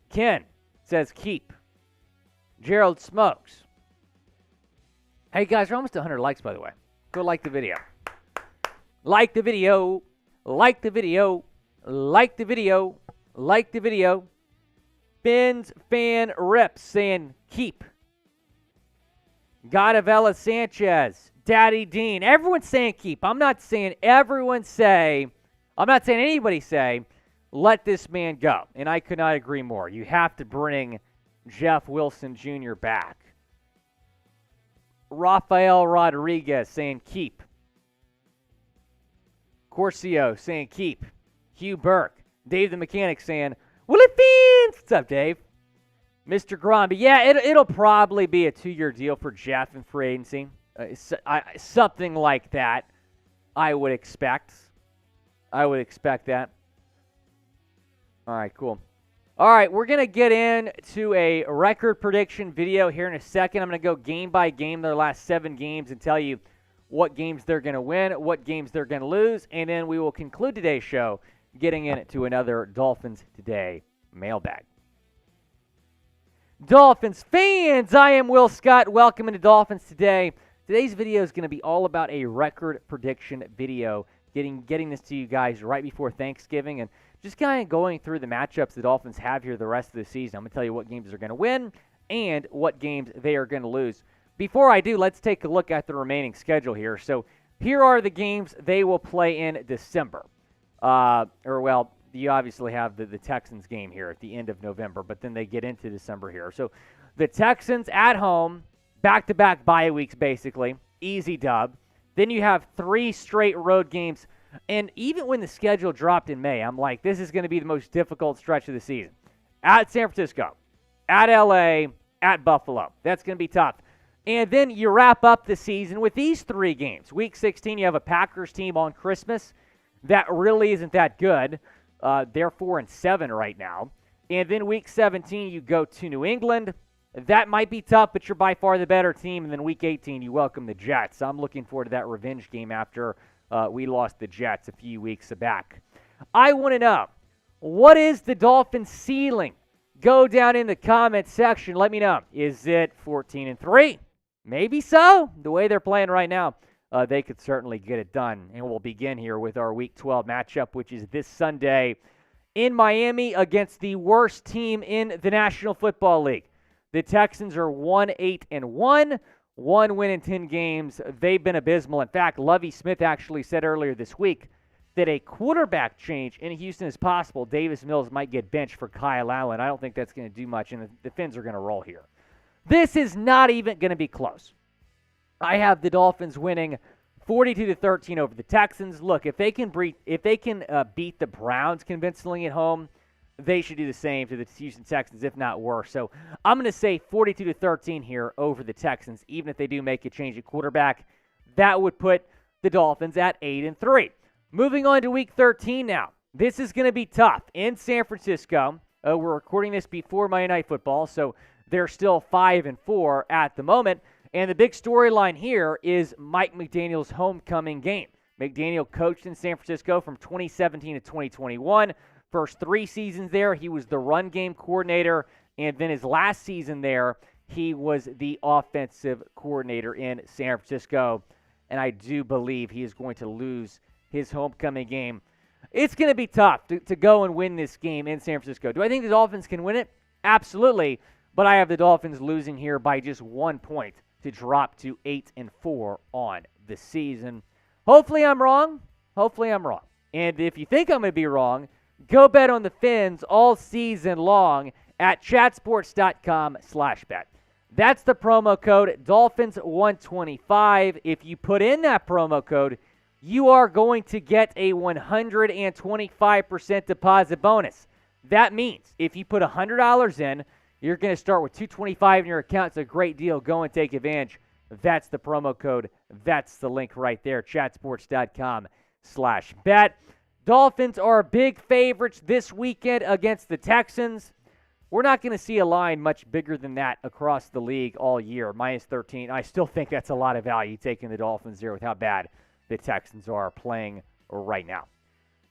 Ken says keep. Gerald Smokes. Hey guys, we're almost 100 likes, by the way. Go like the video. Like the video. Like the video. Like the video. Like the video. Fins Fan Rips saying keep. Godavella Sanchez. Daddy Dean. Everyone's saying keep. I'm not saying anybody say, let this man go. And I could not agree more. You have to bring Jeff Wilson Jr. back. Rafael Rodriguez saying keep. Corcio saying keep. Hugh Burke. Dave the Mechanic saying, Willy Fins. What's up, Dave? Mr. Gromby. Yeah, it'll probably be a 2-year deal for Jeff in free agency. Something like that, I would expect. That. All right, cool. All right, we're going to get into a record prediction video here in a second. I'm going to go game by game, their last 7 games, and tell you what games they're going to win, what games they're going to lose, and then we will conclude today's show getting into another Dolphins Today mailbag. Dolphins fans, I am Will Scott. Welcome to Dolphins Today. Today's video is going to be all about a record prediction video, getting this to you guys right before Thanksgiving and just kind of going through the matchups the Dolphins have here the rest of the season. I'm going to tell you what games they're going to win and what games they are going to lose. Before I do, let's take a look at the remaining schedule here. So here are the games they will play in December. You obviously have the Texans game here at the end of November, but then they get into December here. So the Texans at home, back-to-back bye weeks basically, easy dub. Then you have 3 straight road games. And even when the schedule dropped in May, I'm like, this is going to be the most difficult stretch of the season. At San Francisco, at LA, at Buffalo. That's going to be tough. And then you wrap up the season with these 3 games. Week 16, you have a Packers team on Christmas. That really isn't that good. They're 4-7 right now. And then week 17, you go to New England. That might be tough, but you're by far the better team. And then week 18, you welcome the Jets. I'm looking forward to that revenge game after we lost the Jets a few weeks back. I want to know, what is the Dolphins' ceiling? Go down in the comments section. Let me know. Is it 14-3? Maybe so. The way they're playing right now, they could certainly get it done. And we'll begin here with our Week 12 matchup, which is this Sunday in Miami against the worst team in the National Football League. The Texans are 1-8-1, 1 win in 10 games. They've been abysmal. In fact, Lovie Smith actually said earlier this week that a quarterback change in Houston is possible. Davis Mills might get benched for Kyle Allen. I don't think that's going to do much, and the Fins are going to roll here. This is not even going to be close. I have the Dolphins winning 42-13 over the Texans. Look, if they can beat the Browns convincingly at home, they should do the same to the Houston Texans, if not worse. So I'm going to say 42-13 here over the Texans, even if they do make a change at quarterback. That would put the Dolphins at 8-3. Moving on to Week 13 now. This is going to be tough in San Francisco. We're recording this before Monday Night Football, so they're still 5-4 at the moment. And the big storyline here is Mike McDaniel's homecoming game. McDaniel coached in San Francisco from 2017 to 2021. First 3 seasons there, he was the run game coordinator. And then his last season there, he was the offensive coordinator in San Francisco. And I do believe he is going to lose his homecoming game. It's going to be tough to go and win this game in San Francisco. Do I think the Dolphins can win it? Absolutely. But I have the Dolphins losing here by just 1 point to drop to 8-4 on the season. Hopefully I'm wrong. And if you think I'm going to be wrong, go bet on the Fins all season long at chatsports.com/bet. That's the promo code Dolphins125. If you put in that promo code, you are going to get a 125% deposit bonus. That means if you put $100 in, you're going to start with $225 in your account. It's a great deal. Go and take advantage. That's the promo code. That's the link right there, chatsports.com/bet. Dolphins are big favorites this weekend against the Texans. We're not going to see a line much bigger than that across the league all year, -13. I still think that's a lot of value taking the Dolphins there with how bad the Texans are playing right now.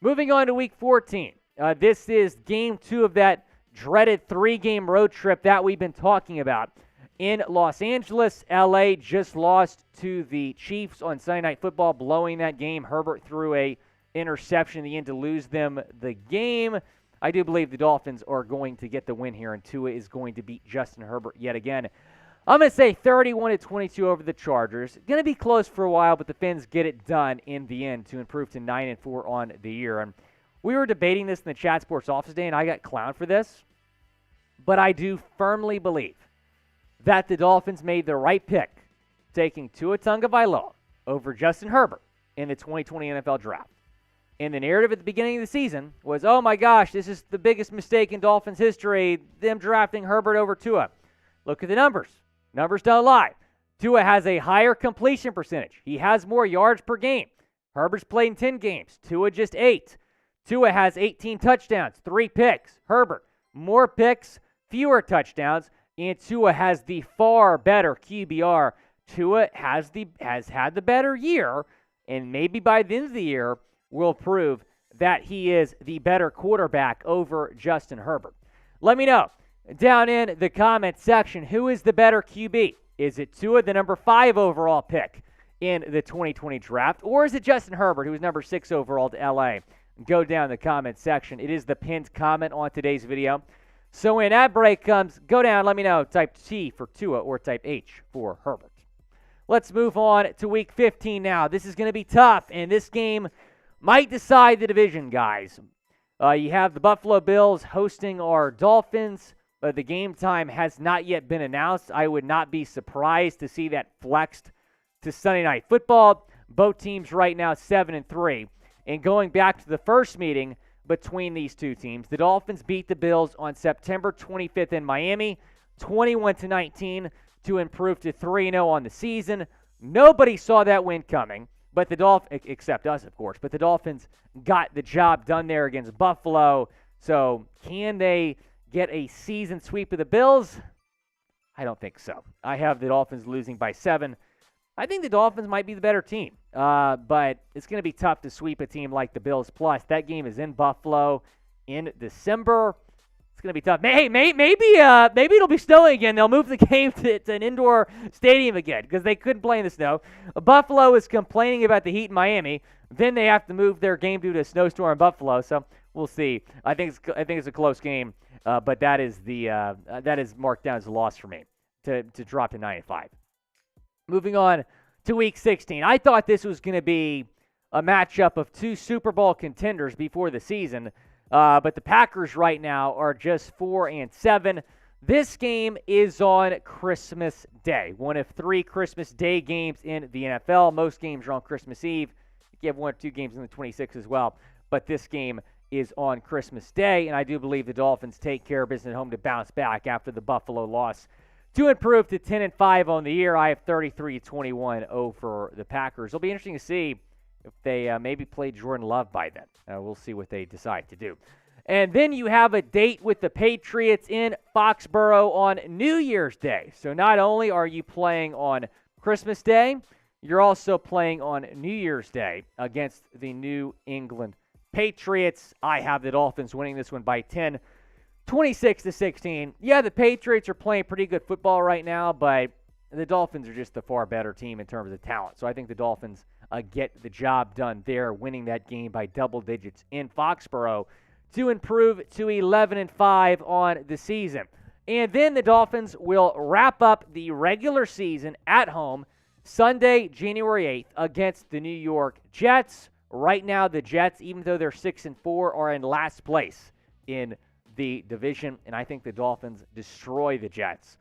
Moving on to Week 14. This is Game 2 of that dreaded 3-game road trip that we've been talking about. In Los Angeles, LA just lost to the Chiefs on Sunday Night Football, blowing that game. Herbert threw a interception in the end to lose them the game. I do believe the Dolphins are going to get the win here, and Tua is going to beat Justin Herbert yet again. I'm going to say 31-22 over the Chargers. Going to be close for a while, but the Fins get it done in the end to improve to 9-4 on the year. And we were debating this in the Chat Sports office today, and I got clowned for this. But I do firmly believe that the Dolphins made the right pick, taking Tua Tagovailoa over Justin Herbert in the 2020 NFL Draft. And the narrative at the beginning of the season was, oh my gosh, this is the biggest mistake in Dolphins history, them drafting Herbert over Tua. Look at the numbers. Numbers don't lie. Tua has a higher completion percentage. He has more yards per game. Herbert's played in 10 games. Tua just 8. Tua has 18 touchdowns, 3 picks. Herbert, more picks, fewer touchdowns. And Tua has the far better QBR, Tua has had the better year, and maybe by the end of the year will prove that he is the better quarterback over Justin Herbert. Let me know down in the comment section, who is the better QB? Is it Tua, the number 5 overall pick in the 2020 draft, or is it Justin Herbert, who was number 6 overall to LA? Go down in the comment section. It is the pinned comment on today's video. So when that break comes, go down, let me know. Type T for Tua or type H for Herbert. Let's move on to Week 15 now. This is going to be tough, and this game might decide the division, guys. You have the Buffalo Bills hosting our Dolphins. The game time has not yet been announced. I would not be surprised to see that flexed to Sunday Night Football. Both teams right now 7-3. And going back to the first meeting between these two teams, the Dolphins beat the Bills on September 25th in Miami, 21-19, to improve to 3-0 on the season. Nobody saw that win coming, but the Dolphins, except us, of course. But the Dolphins got the job done there against Buffalo. So can they get a season sweep of the Bills? I don't think so. I have the Dolphins losing by 7. I think the Dolphins might be the better team, but it's going to be tough to sweep a team like the Bills. Plus, that game is in Buffalo in December. It's going to be tough. Hey, maybe it'll be snowing again. They'll move the game to an indoor stadium again because they couldn't play in the snow. Buffalo is complaining about the heat in Miami. Then they have to move their game due to a snowstorm in Buffalo. So we'll see. I think it's a close game, but that is marked down as a loss for me to drop to 9-5. Moving on to Week 16. I thought this was going to be a matchup of two Super Bowl contenders before the season, but the Packers right now are just 4-7. This game is on Christmas Day, one of 3 Christmas Day games in the NFL. Most games are on Christmas Eve. You have 1 or 2 games in the 26th as well, but this game is on Christmas Day, and I do believe the Dolphins take care of business at home to bounce back after the Buffalo loss to improve to 10-5 on the year. I have 33-21 over the Packers. It'll be interesting to see if they maybe play Jordan Love by then. We'll see what they decide to do. And then you have a date with the Patriots in Foxborough on New Year's Day. So not only are you playing on Christmas Day, you're also playing on New Year's Day against the New England Patriots. I have the Dolphins winning this one by 10. 26-16. Yeah, the Patriots are playing pretty good football right now, but the Dolphins are just the far better team in terms of talent. So I think the Dolphins get the job done there, winning that game by double digits in Foxborough to improve to 11-5 on the season. And then the Dolphins will wrap up the regular season at home Sunday, January 8th against the New York Jets. Right now, the Jets, even though they're 6-4, are in last place in the division, and I think the Dolphins destroy the Jets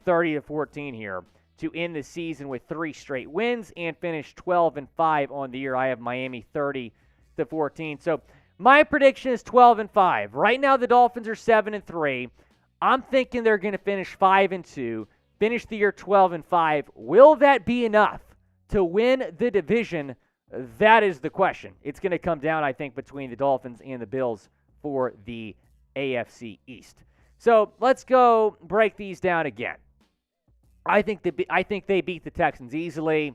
30-14 here to end the season with 3 straight wins and finish 12-5 on the year. I have Miami 30-14. So my prediction is 12-5. Right now the Dolphins are 7-3. I'm thinking they're going to finish 5-2, finish the year 12-5. Will that be enough to win the division? That is the question. It's going to come down, I think, between the Dolphins and the Bills for the AFC East. So let's go break these down again. I think they beat the Texans easily.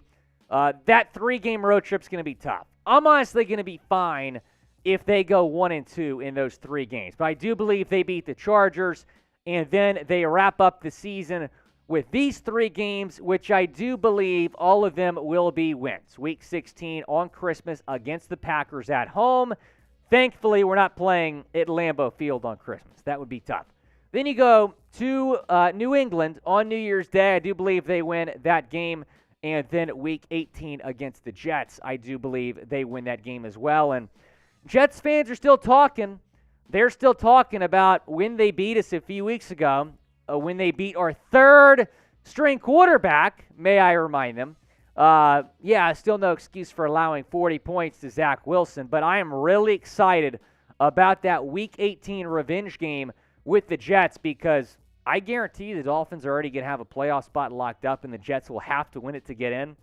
That 3-game road trip's going to be tough. I'm honestly going to be fine if they go 1-2 in those 3 games. But I do believe they beat the Chargers, and then they wrap up the season with these 3 games, which I do believe all of them will be wins. Week 16 on Christmas against the Packers at home. Thankfully, we're not playing at Lambeau Field on Christmas. That would be tough. Then you go to New England on New Year's Day. I do believe they win that game. And then Week 18 against the Jets, I do believe they win that game as well. And Jets fans are still talking. They're still talking about when they beat us a few weeks ago, when they beat our 3rd-string quarterback, may I remind them. Still no excuse for allowing 40 points to Zach Wilson, but I am really excited about that Week 18 revenge game with the Jets because I guarantee the Dolphins are already going to have a playoff spot locked up, and the Jets will have to win it to get in,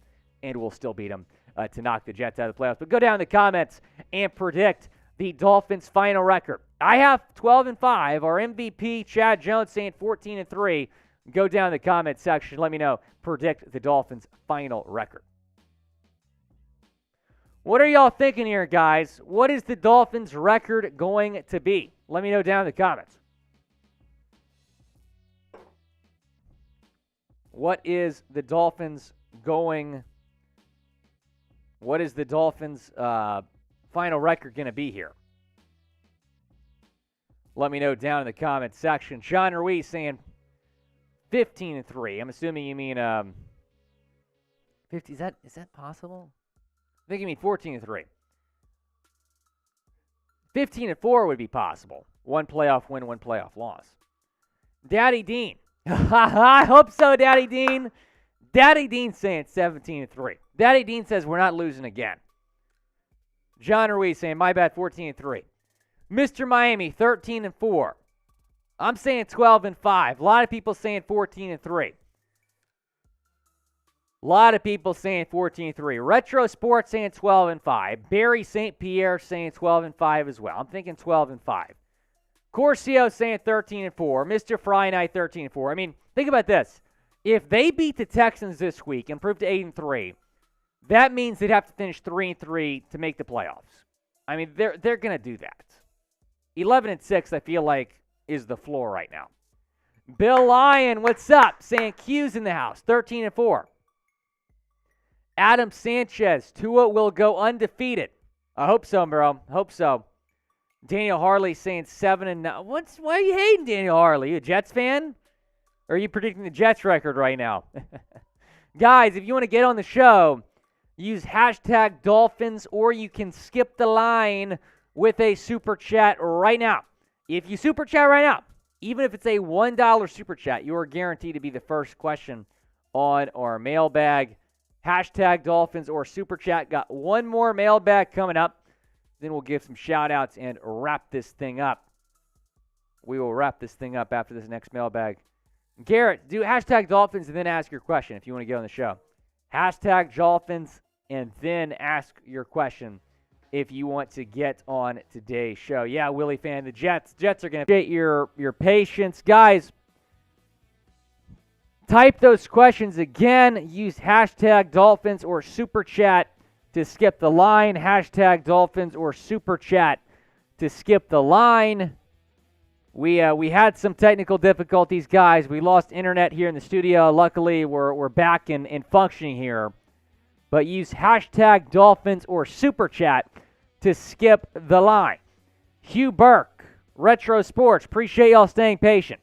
and we'll still beat them to knock the Jets out of the playoffs. But go down in the comments and predict the Dolphins' final record. I have 12-5. Our MVP, Chad Jones, saying 14-3. Go down in the comment section. Let me know. Predict the Dolphins' final record. What are y'all thinking here, guys? What is the Dolphins' record going to be? Let me know down in the comments. What is the Dolphins' final record going to be here? Let me know down in the comments section. Sean Ruiz saying 15-3. I'm assuming you mean 50. Is that possible? I think you mean 14-3. 15-4 would be possible. One playoff win, one playoff loss. Daddy Dean. I hope so, Daddy Dean. Daddy Dean saying 17-3. Daddy Dean says we're not losing again. John Ruiz saying my bad, 14-3. Mr. Miami 13-4. I'm saying 12-5. A lot of people saying 14-3. A lot of people saying 14-3. Retro Sports saying 12-5. Barry St. Pierre saying 12-5 as well. I'm thinking 12-5. Corcio saying 13-4. Mr. Friday Night 13-4. I mean, think about this. If they beat the Texans this week and prove to 8-3, that means they'd have to finish 3-3 to make the playoffs. I mean, they're going to do that. 11-6, I feel like, is the floor right now. Bill Lyon, what's up? Saying Q's in the house, 13-4. Adam Sanchez, Tua will go undefeated. I hope so, bro. Hope so. Daniel Harley saying 7-9. Why are you hating Daniel Harley? You a Jets fan? Or are you predicting the Jets record right now? Guys, if you want to get on the show, use hashtag Dolphins, or you can skip the line with a super chat right now. If you super chat right now, even if it's a $1 super chat, you are guaranteed to be the first question on our mailbag. Hashtag Dolphins or super chat. Got one more mailbag coming up. Then we'll give some shout outs and wrap this thing up. We will wrap this thing up after this next mailbag. Garrett, do hashtag Dolphins and then ask your question if you want to get on the show. Hashtag Dolphins and then ask your question if you want to get on today's show. Yeah, Willy fan, the Jets are going to appreciate your patience. Guys, type those questions again. Use hashtag Dolphins or super chat to skip the line. Hashtag Dolphins or super chat to skip the line. We had some technical difficulties, guys. We lost internet here in the studio. Luckily, we're back and functioning here. But use hashtag Dolphins or super chat to skip the line. Hugh Burke, Retro Sports. Appreciate y'all staying patient.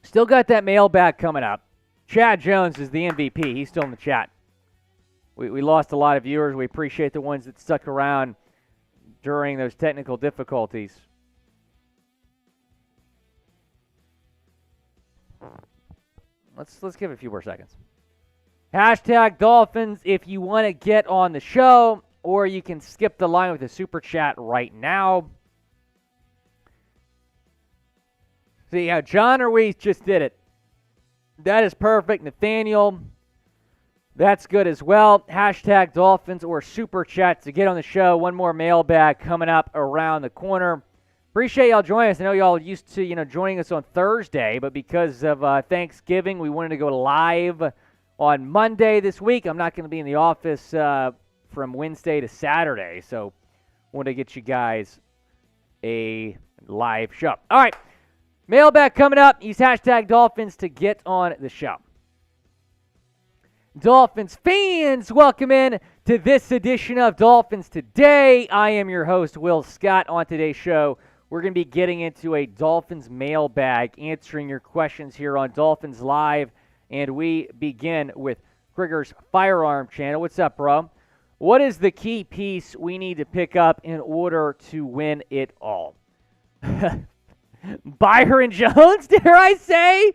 Still got that mailbag coming up. Chad Jones is the MVP. He's still in the chat. We lost a lot of viewers. We appreciate the ones that stuck around during those technical difficulties. Let's give it a few more seconds. Hashtag Dolphins if you want to get on the show, or you can skip the line with a super chat right now. See how John Ruiz just did it. That is perfect. Nathaniel, that's good as well. Hashtag Dolphins or super chat to get on the show. One more mailbag coming up around the corner. Appreciate y'all joining us. I know y'all used to, joining us on Thursday, but because of Thanksgiving, we wanted to go live on Monday this week. I'm not going to be in the office from Wednesday to Saturday, so want to get you guys a live show. All right. Mailbag coming up. Use hashtag Dolphins to get on the show. Dolphins fans, welcome in to this edition of Dolphins Today. I am your host, Will Scott. On today's show, we're going to be getting into a Dolphins mailbag, answering your questions here on Dolphins Live. And we begin with Krieger's Firearm Channel. What's up, bro? What is the key piece we need to pick up in order to win it all? Byron Jones, dare I say?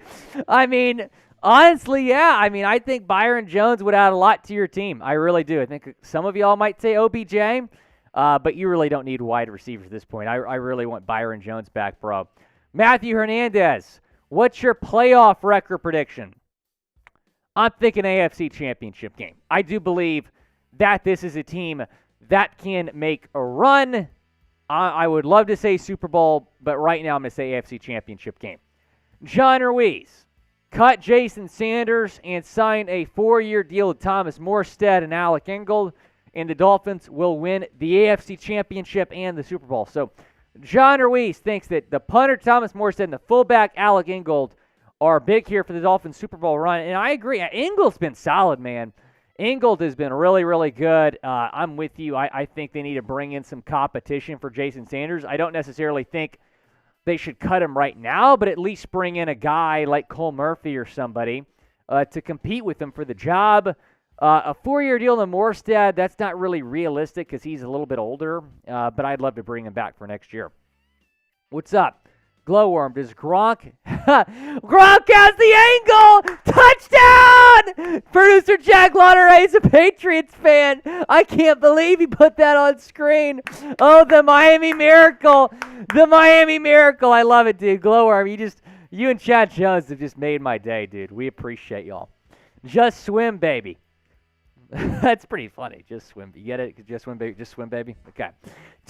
I mean, honestly, yeah. I mean, I think Byron Jones would add a lot to your team. I really do. I think some of y'all might say OBJ, but you really don't need wide receivers at this point. I really want Byron Jones back, bro. Matthew Hernandez, what's your playoff record prediction? I'm thinking AFC Championship game. I do believe that this is a team that can make a run. I would love to say Super Bowl, but right now I'm going to say AFC Championship game. John Ruiz cut Jason Sanders and signed a 4-year deal with Thomas Morstead and Alec Ingold, and the Dolphins will win the AFC Championship and the Super Bowl. So John Ruiz thinks that the punter Thomas Morstead and the fullback Alec Ingold are big here for the Dolphins Super Bowl run, and I agree. Ingold's been solid, man. Ingold has been really, really good. I'm with you. I think they need to bring in some competition for Jason Sanders. I don't necessarily think they should cut him right now, but at least bring in a guy like Cole Murphy or somebody to compete with him for the job. A 4-year deal to Morstead, that's not really realistic because he's a little bit older, but I'd love to bring him back for next year. What's up? Glowworm, does Gronk... Gronk has the angle! Touchdown! Producer Jack Lauderay is a Patriots fan. I can't believe he put that on screen. Oh, the Miami Miracle. The Miami Miracle. I love it, dude. Glowworm, you and Chad Jones have just made my day, dude. We appreciate y'all. Just swim, baby. That's pretty funny. Just swim. You get it? Just swim, baby. Just swim, baby. Okay.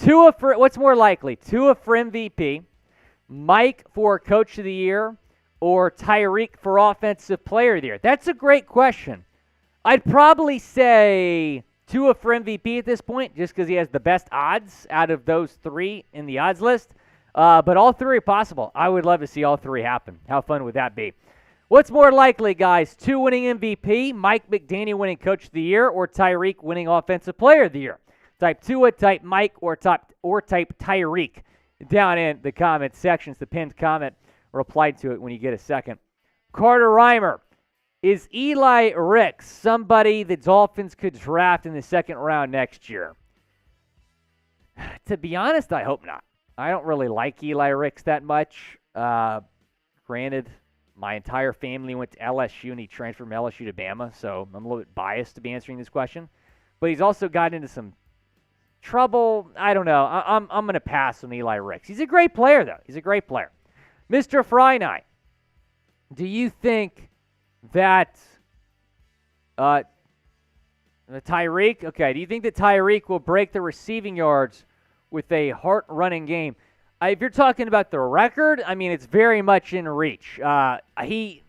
What's more likely? Tua for MVP, Mike for Coach of the Year, or Tyreek for Offensive Player of the Year? That's a great question. I'd probably say Tua for MVP at this point, just because he has the best odds out of those three in the odds list. But all three are possible. I would love to see all three happen. How fun would that be? What's more likely, guys? Tua winning MVP, Mike McDaniel winning Coach of the Year, or Tyreek winning Offensive Player of the Year? Type Tua, type Mike, or type Tyreek down in the comment sections. The pinned comment, reply to it when you get a second. Carter Reimer, is Eli Ricks somebody the Dolphins could draft in the second round next year? To be honest, I hope not. I don't really like Eli Ricks that much. Granted, my entire family went to LSU, and he transferred from LSU to Bama, so I'm a little bit biased to be answering this question. But he's also gotten into some trouble. I don't know. I'm going to pass on Eli Ricks. He's a great player, though. He's a great player. Mr. Frynite, do you think that Tyreek, do you think that Tyreek will break the receiving yards with a heart-running game? If you're talking about the record, I mean, it's very much in reach. He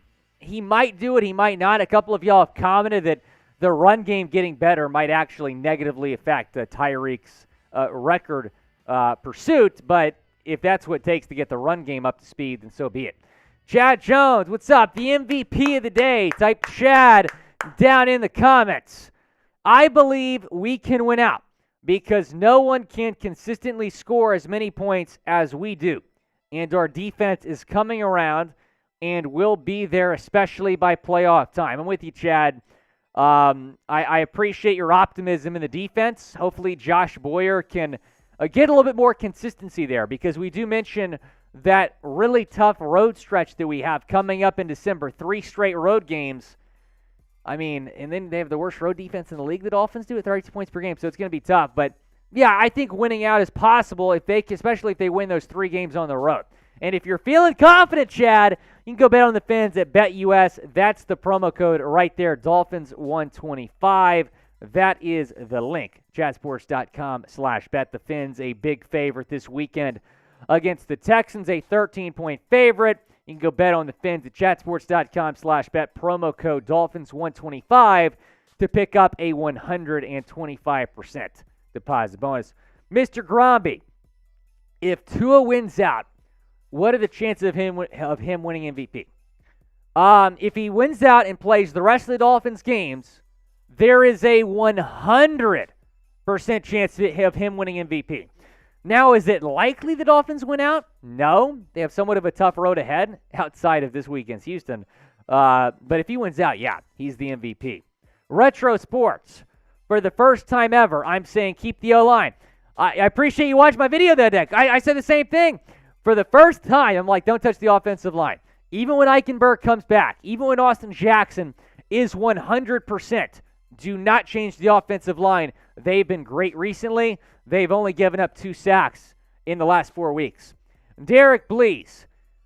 might do it, he might not. A couple of y'all have commented that the run game getting better might actually negatively affect Tyreek's record pursuit, but if that's what it takes to get the run game up to speed, then so be it. Chad Jones, what's up? The MVP of the day. Type Chad down in the comments. I believe we can win out because no one can consistently score as many points as we do. And our defense is coming around and will be there, especially by playoff time. I'm with you, Chad. I appreciate your optimism in the defense. Hopefully Josh Boyer can get a little bit more consistency there, because we do mention that really tough road stretch that we have coming up in December. 3 straight road games. I mean, and then they have the worst road defense in the league, the Dolphins do, at 32 points per game, so it's going to be tough. But, yeah, I think winning out is possible, especially if they win those 3 games on the road. And if you're feeling confident, Chad, you can go bet on the Fins at BetUS. That's the promo code right there, Dolphins125. That is the link, chatsports.com/bet. The Fins, a big favorite this weekend against the Texans, a 13-point favorite. You can go bet on the Fins at chatsports.com/bet, promo code Dolphins125 to pick up a 125% deposit bonus. Mr. Gromby, if Tua wins out, what are the chances of him winning MVP? If he wins out and plays the rest of the Dolphins games, there is a 100% chance of him winning MVP. Now, is it likely the Dolphins win out? No. They have somewhat of a tough road ahead outside of this weekend's Houston. But if he wins out, yeah, he's the MVP. Retro Sports, for the first time ever, I'm saying keep the O-line. I appreciate you watching my video that day. I said the same thing. For the first time, I'm like, don't touch the offensive line. Even when Eichenberg comes back, even when Austin Jackson is 100%, do not change the offensive line. They've been great recently. They've only given up 2 sacks in the last 4 weeks. Derek Blees,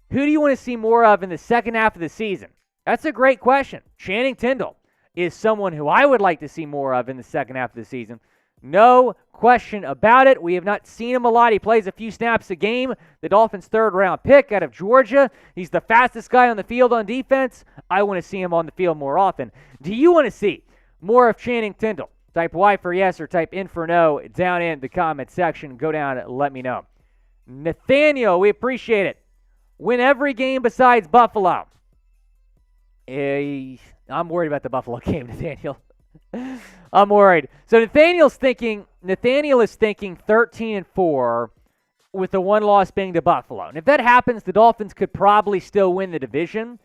who do you want to see more of in the second half of the season? That's a great question. Channing Tindall is someone who I would like to see more of in the second half of the season. No question about it. We have not seen him a lot. He plays a few snaps a game. The Dolphins' third-round pick out of Georgia. He's the fastest guy on the field on defense. I want to see him on the field more often. Do you want to see more of Channing Tindall? Type Y for yes or type in for no down in the comment section. Go down and let me know. Nathaniel, we appreciate it. Win every game besides Buffalo. I'm worried about the Buffalo game, Nathaniel. I'm worried. So Nathaniel is thinking 13-4 with the one loss being to Buffalo. And if that happens, the Dolphins could probably still win the division.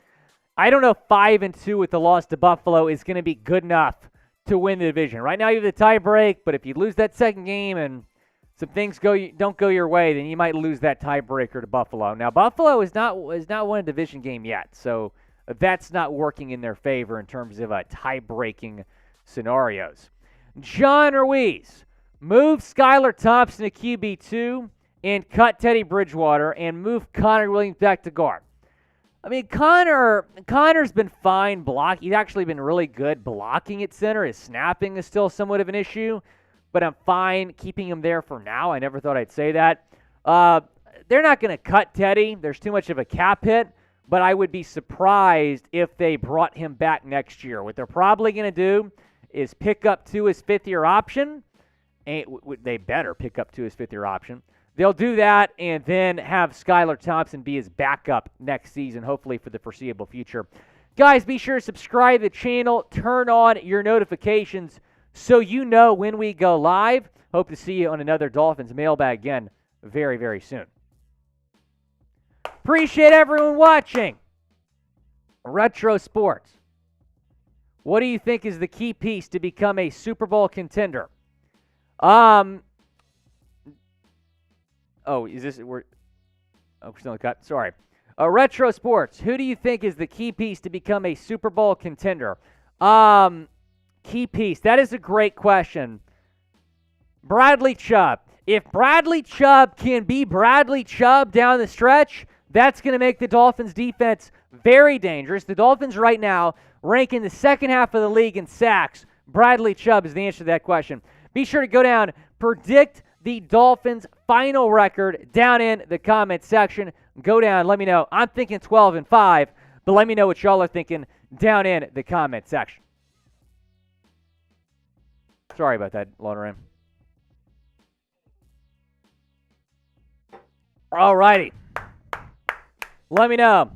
I don't know if 5-2 with the loss to Buffalo is going to be good enough to win the division. Right now you have the tie break, but if you lose that second game and some things don't go your way, then you might lose that tiebreaker to Buffalo. Now Buffalo is not won a division game yet, so that's not working in their favor in terms of tie-breaking scenarios. John Ruiz, move Skylar Thompson to QB2 and cut Teddy Bridgewater and move Connor Williams back to guard. I mean, Connor's been fine blocking. He's actually been really good blocking at center. His snapping is still somewhat of an issue, but I'm fine keeping him there for now. I never thought I'd say that. They're not going to cut Teddy. There's too much of a cap hit, but I would be surprised if they brought him back next year. What they're probably going to do is pick up to his fifth-year option. They better pick up to his fifth-year option. They'll do that and then have Skylar Thompson be his backup next season, hopefully for the foreseeable future. Guys, be sure to subscribe to the channel. Turn on your notifications so you know when we go live. Hope to see you on another Dolphins mailbag again very, very soon. Appreciate everyone watching. Retro Sports. What do you think is the key piece to become a Super Bowl contender? We're still in the cut. Sorry. Retro Sports. Who do you think is the key piece to become a Super Bowl contender? Key piece. That is a great question. Bradley Chubb. If Bradley Chubb can be Bradley Chubb down the stretch, that's going to make the Dolphins defense very dangerous. The Dolphins right now rank in the second half of the league in sacks. Bradley Chubb is the answer to that question. Be sure to go down, predict the Dolphins' final record down in the comment section. Go down, let me know. I'm thinking 12-5, but let me know what y'all are thinking down in the comment section. Sorry about that, Lauren. All righty. Let me know.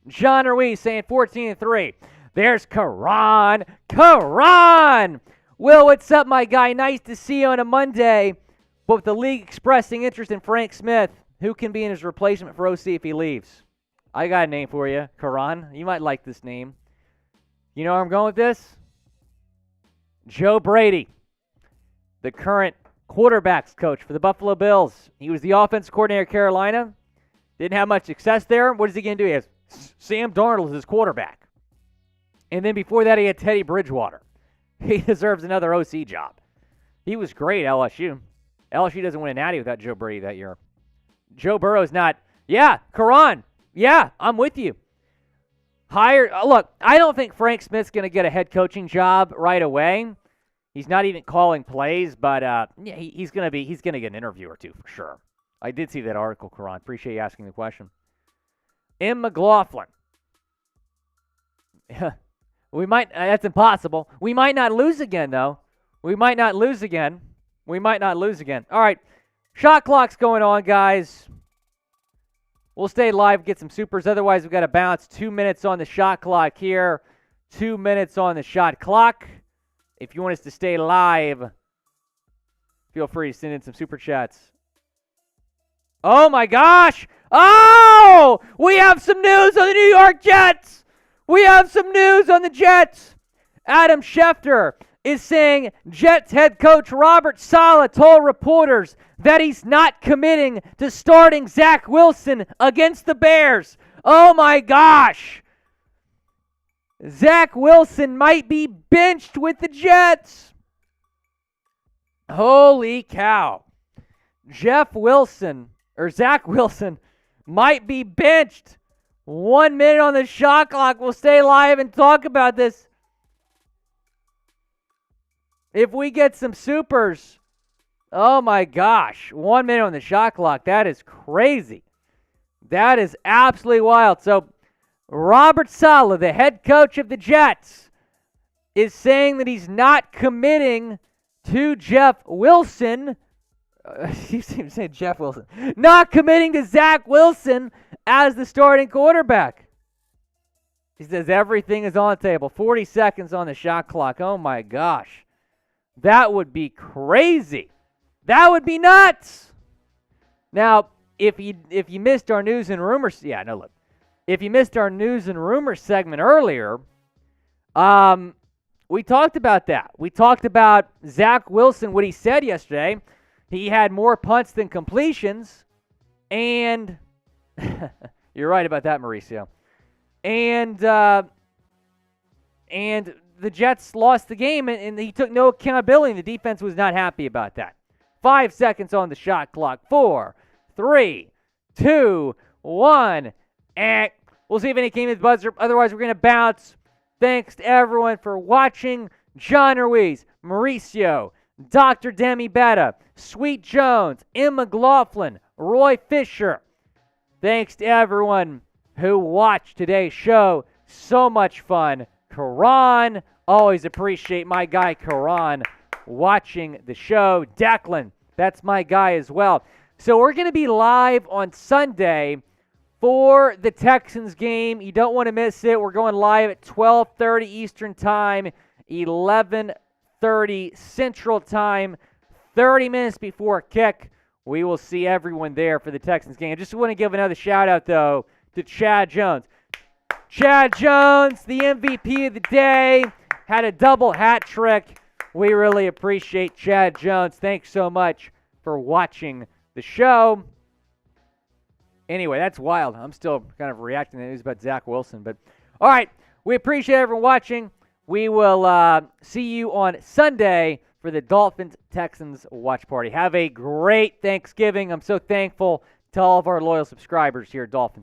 John Ruiz saying 14-3. There's Keion. Will, what's up, my guy? Nice to see you on a Monday. But with the league expressing interest in Frank Smith, who can be in his replacement for OC if he leaves? I got a name for you, Keion. You might like this name. You know where I'm going with this? Joe Brady, the current quarterbacks coach for the Buffalo Bills. He was the offense coordinator at Carolina. Didn't have much success there. What is he going to do? He has Sam Darnold as his quarterback. And then before that, he had Teddy Bridgewater. He deserves another OC job. He was great at LSU. LSU doesn't win a natty without Joe Brady that year. Joe Burrow's not. Yeah, Keion. Yeah, I'm with you. Look, I don't think Frank Smith's going to get a head coaching job right away. He's not even calling plays, but yeah, he's going to get an interview or two for sure. I did see that article, Keion. Appreciate you asking the question. M. McLaughlin. That's impossible. We might not lose again, though. We might not lose again. All right. Shot clock's going on, guys. We'll stay live, get some supers. Otherwise, we've got to bounce. 2 minutes on the shot clock here. 2 minutes on the shot clock. If you want us to stay live, feel free to send in some super chats. Oh, my gosh. Oh, we have some news on the New York Jets. We have some news on the Jets. Adam Schefter is saying Jets head coach Robert Saleh told reporters that he's not committing to starting Zach Wilson against the Bears. Oh, my gosh. Zach Wilson might be benched with the Jets. Holy cow. Zach Wilson might be benched. 1 minute on the shot clock. We'll stay live and talk about this. If we get some supers, Oh my gosh. 1 minute on the shot clock. That is crazy. That is absolutely wild. So, Robert Saleh, the head coach of the Jets, is saying that he's not committing to Jeff Wilson. He seems to say Jeff Wilson. Not committing to Zach Wilson as the starting quarterback. He says everything is on the table. 40 seconds on the shot clock. Oh my gosh. That would be crazy. That would be nuts. Now, if you missed our news and rumors, if you missed our news and rumors segment earlier, we talked about that. We talked about Zach Wilson, what he said yesterday. He had more punts than completions, and you're right about that, Mauricio. And the Jets lost the game, and he took no accountability, and the defense was not happy about that. 5 seconds on the shot clock. 4, 3, 2, 1, and we'll see if any came to the buzzer. Otherwise, we're going to bounce. Thanks to everyone for watching. John Ruiz, Mauricio, Dr. Demi Betta, Sweet Jones, M. McLaughlin, Roy Fisher. Thanks to everyone who watched today's show. So much fun. Karan, always appreciate my guy Karan watching the show. Declan, that's my guy as well. So we're going to be live on Sunday for the Texans game. You don't want to miss it. We're going live at 12:30 Eastern Time, 11:30 Central Time, 30 minutes before kick. We will see everyone there for the Texans game. I just want to give another shout-out, though, to Chad Jones. Chad Jones, the MVP of the day, had a double hat trick. We really appreciate Chad Jones. Thanks so much for watching the show. Anyway, that's wild. I'm still kind of reacting to the news about Zach Wilson. But all right, we appreciate everyone watching. We will see you on Sunday for the Dolphins-Texans watch party. Have a great Thanksgiving. I'm so thankful to all of our loyal subscribers here at Dolphins.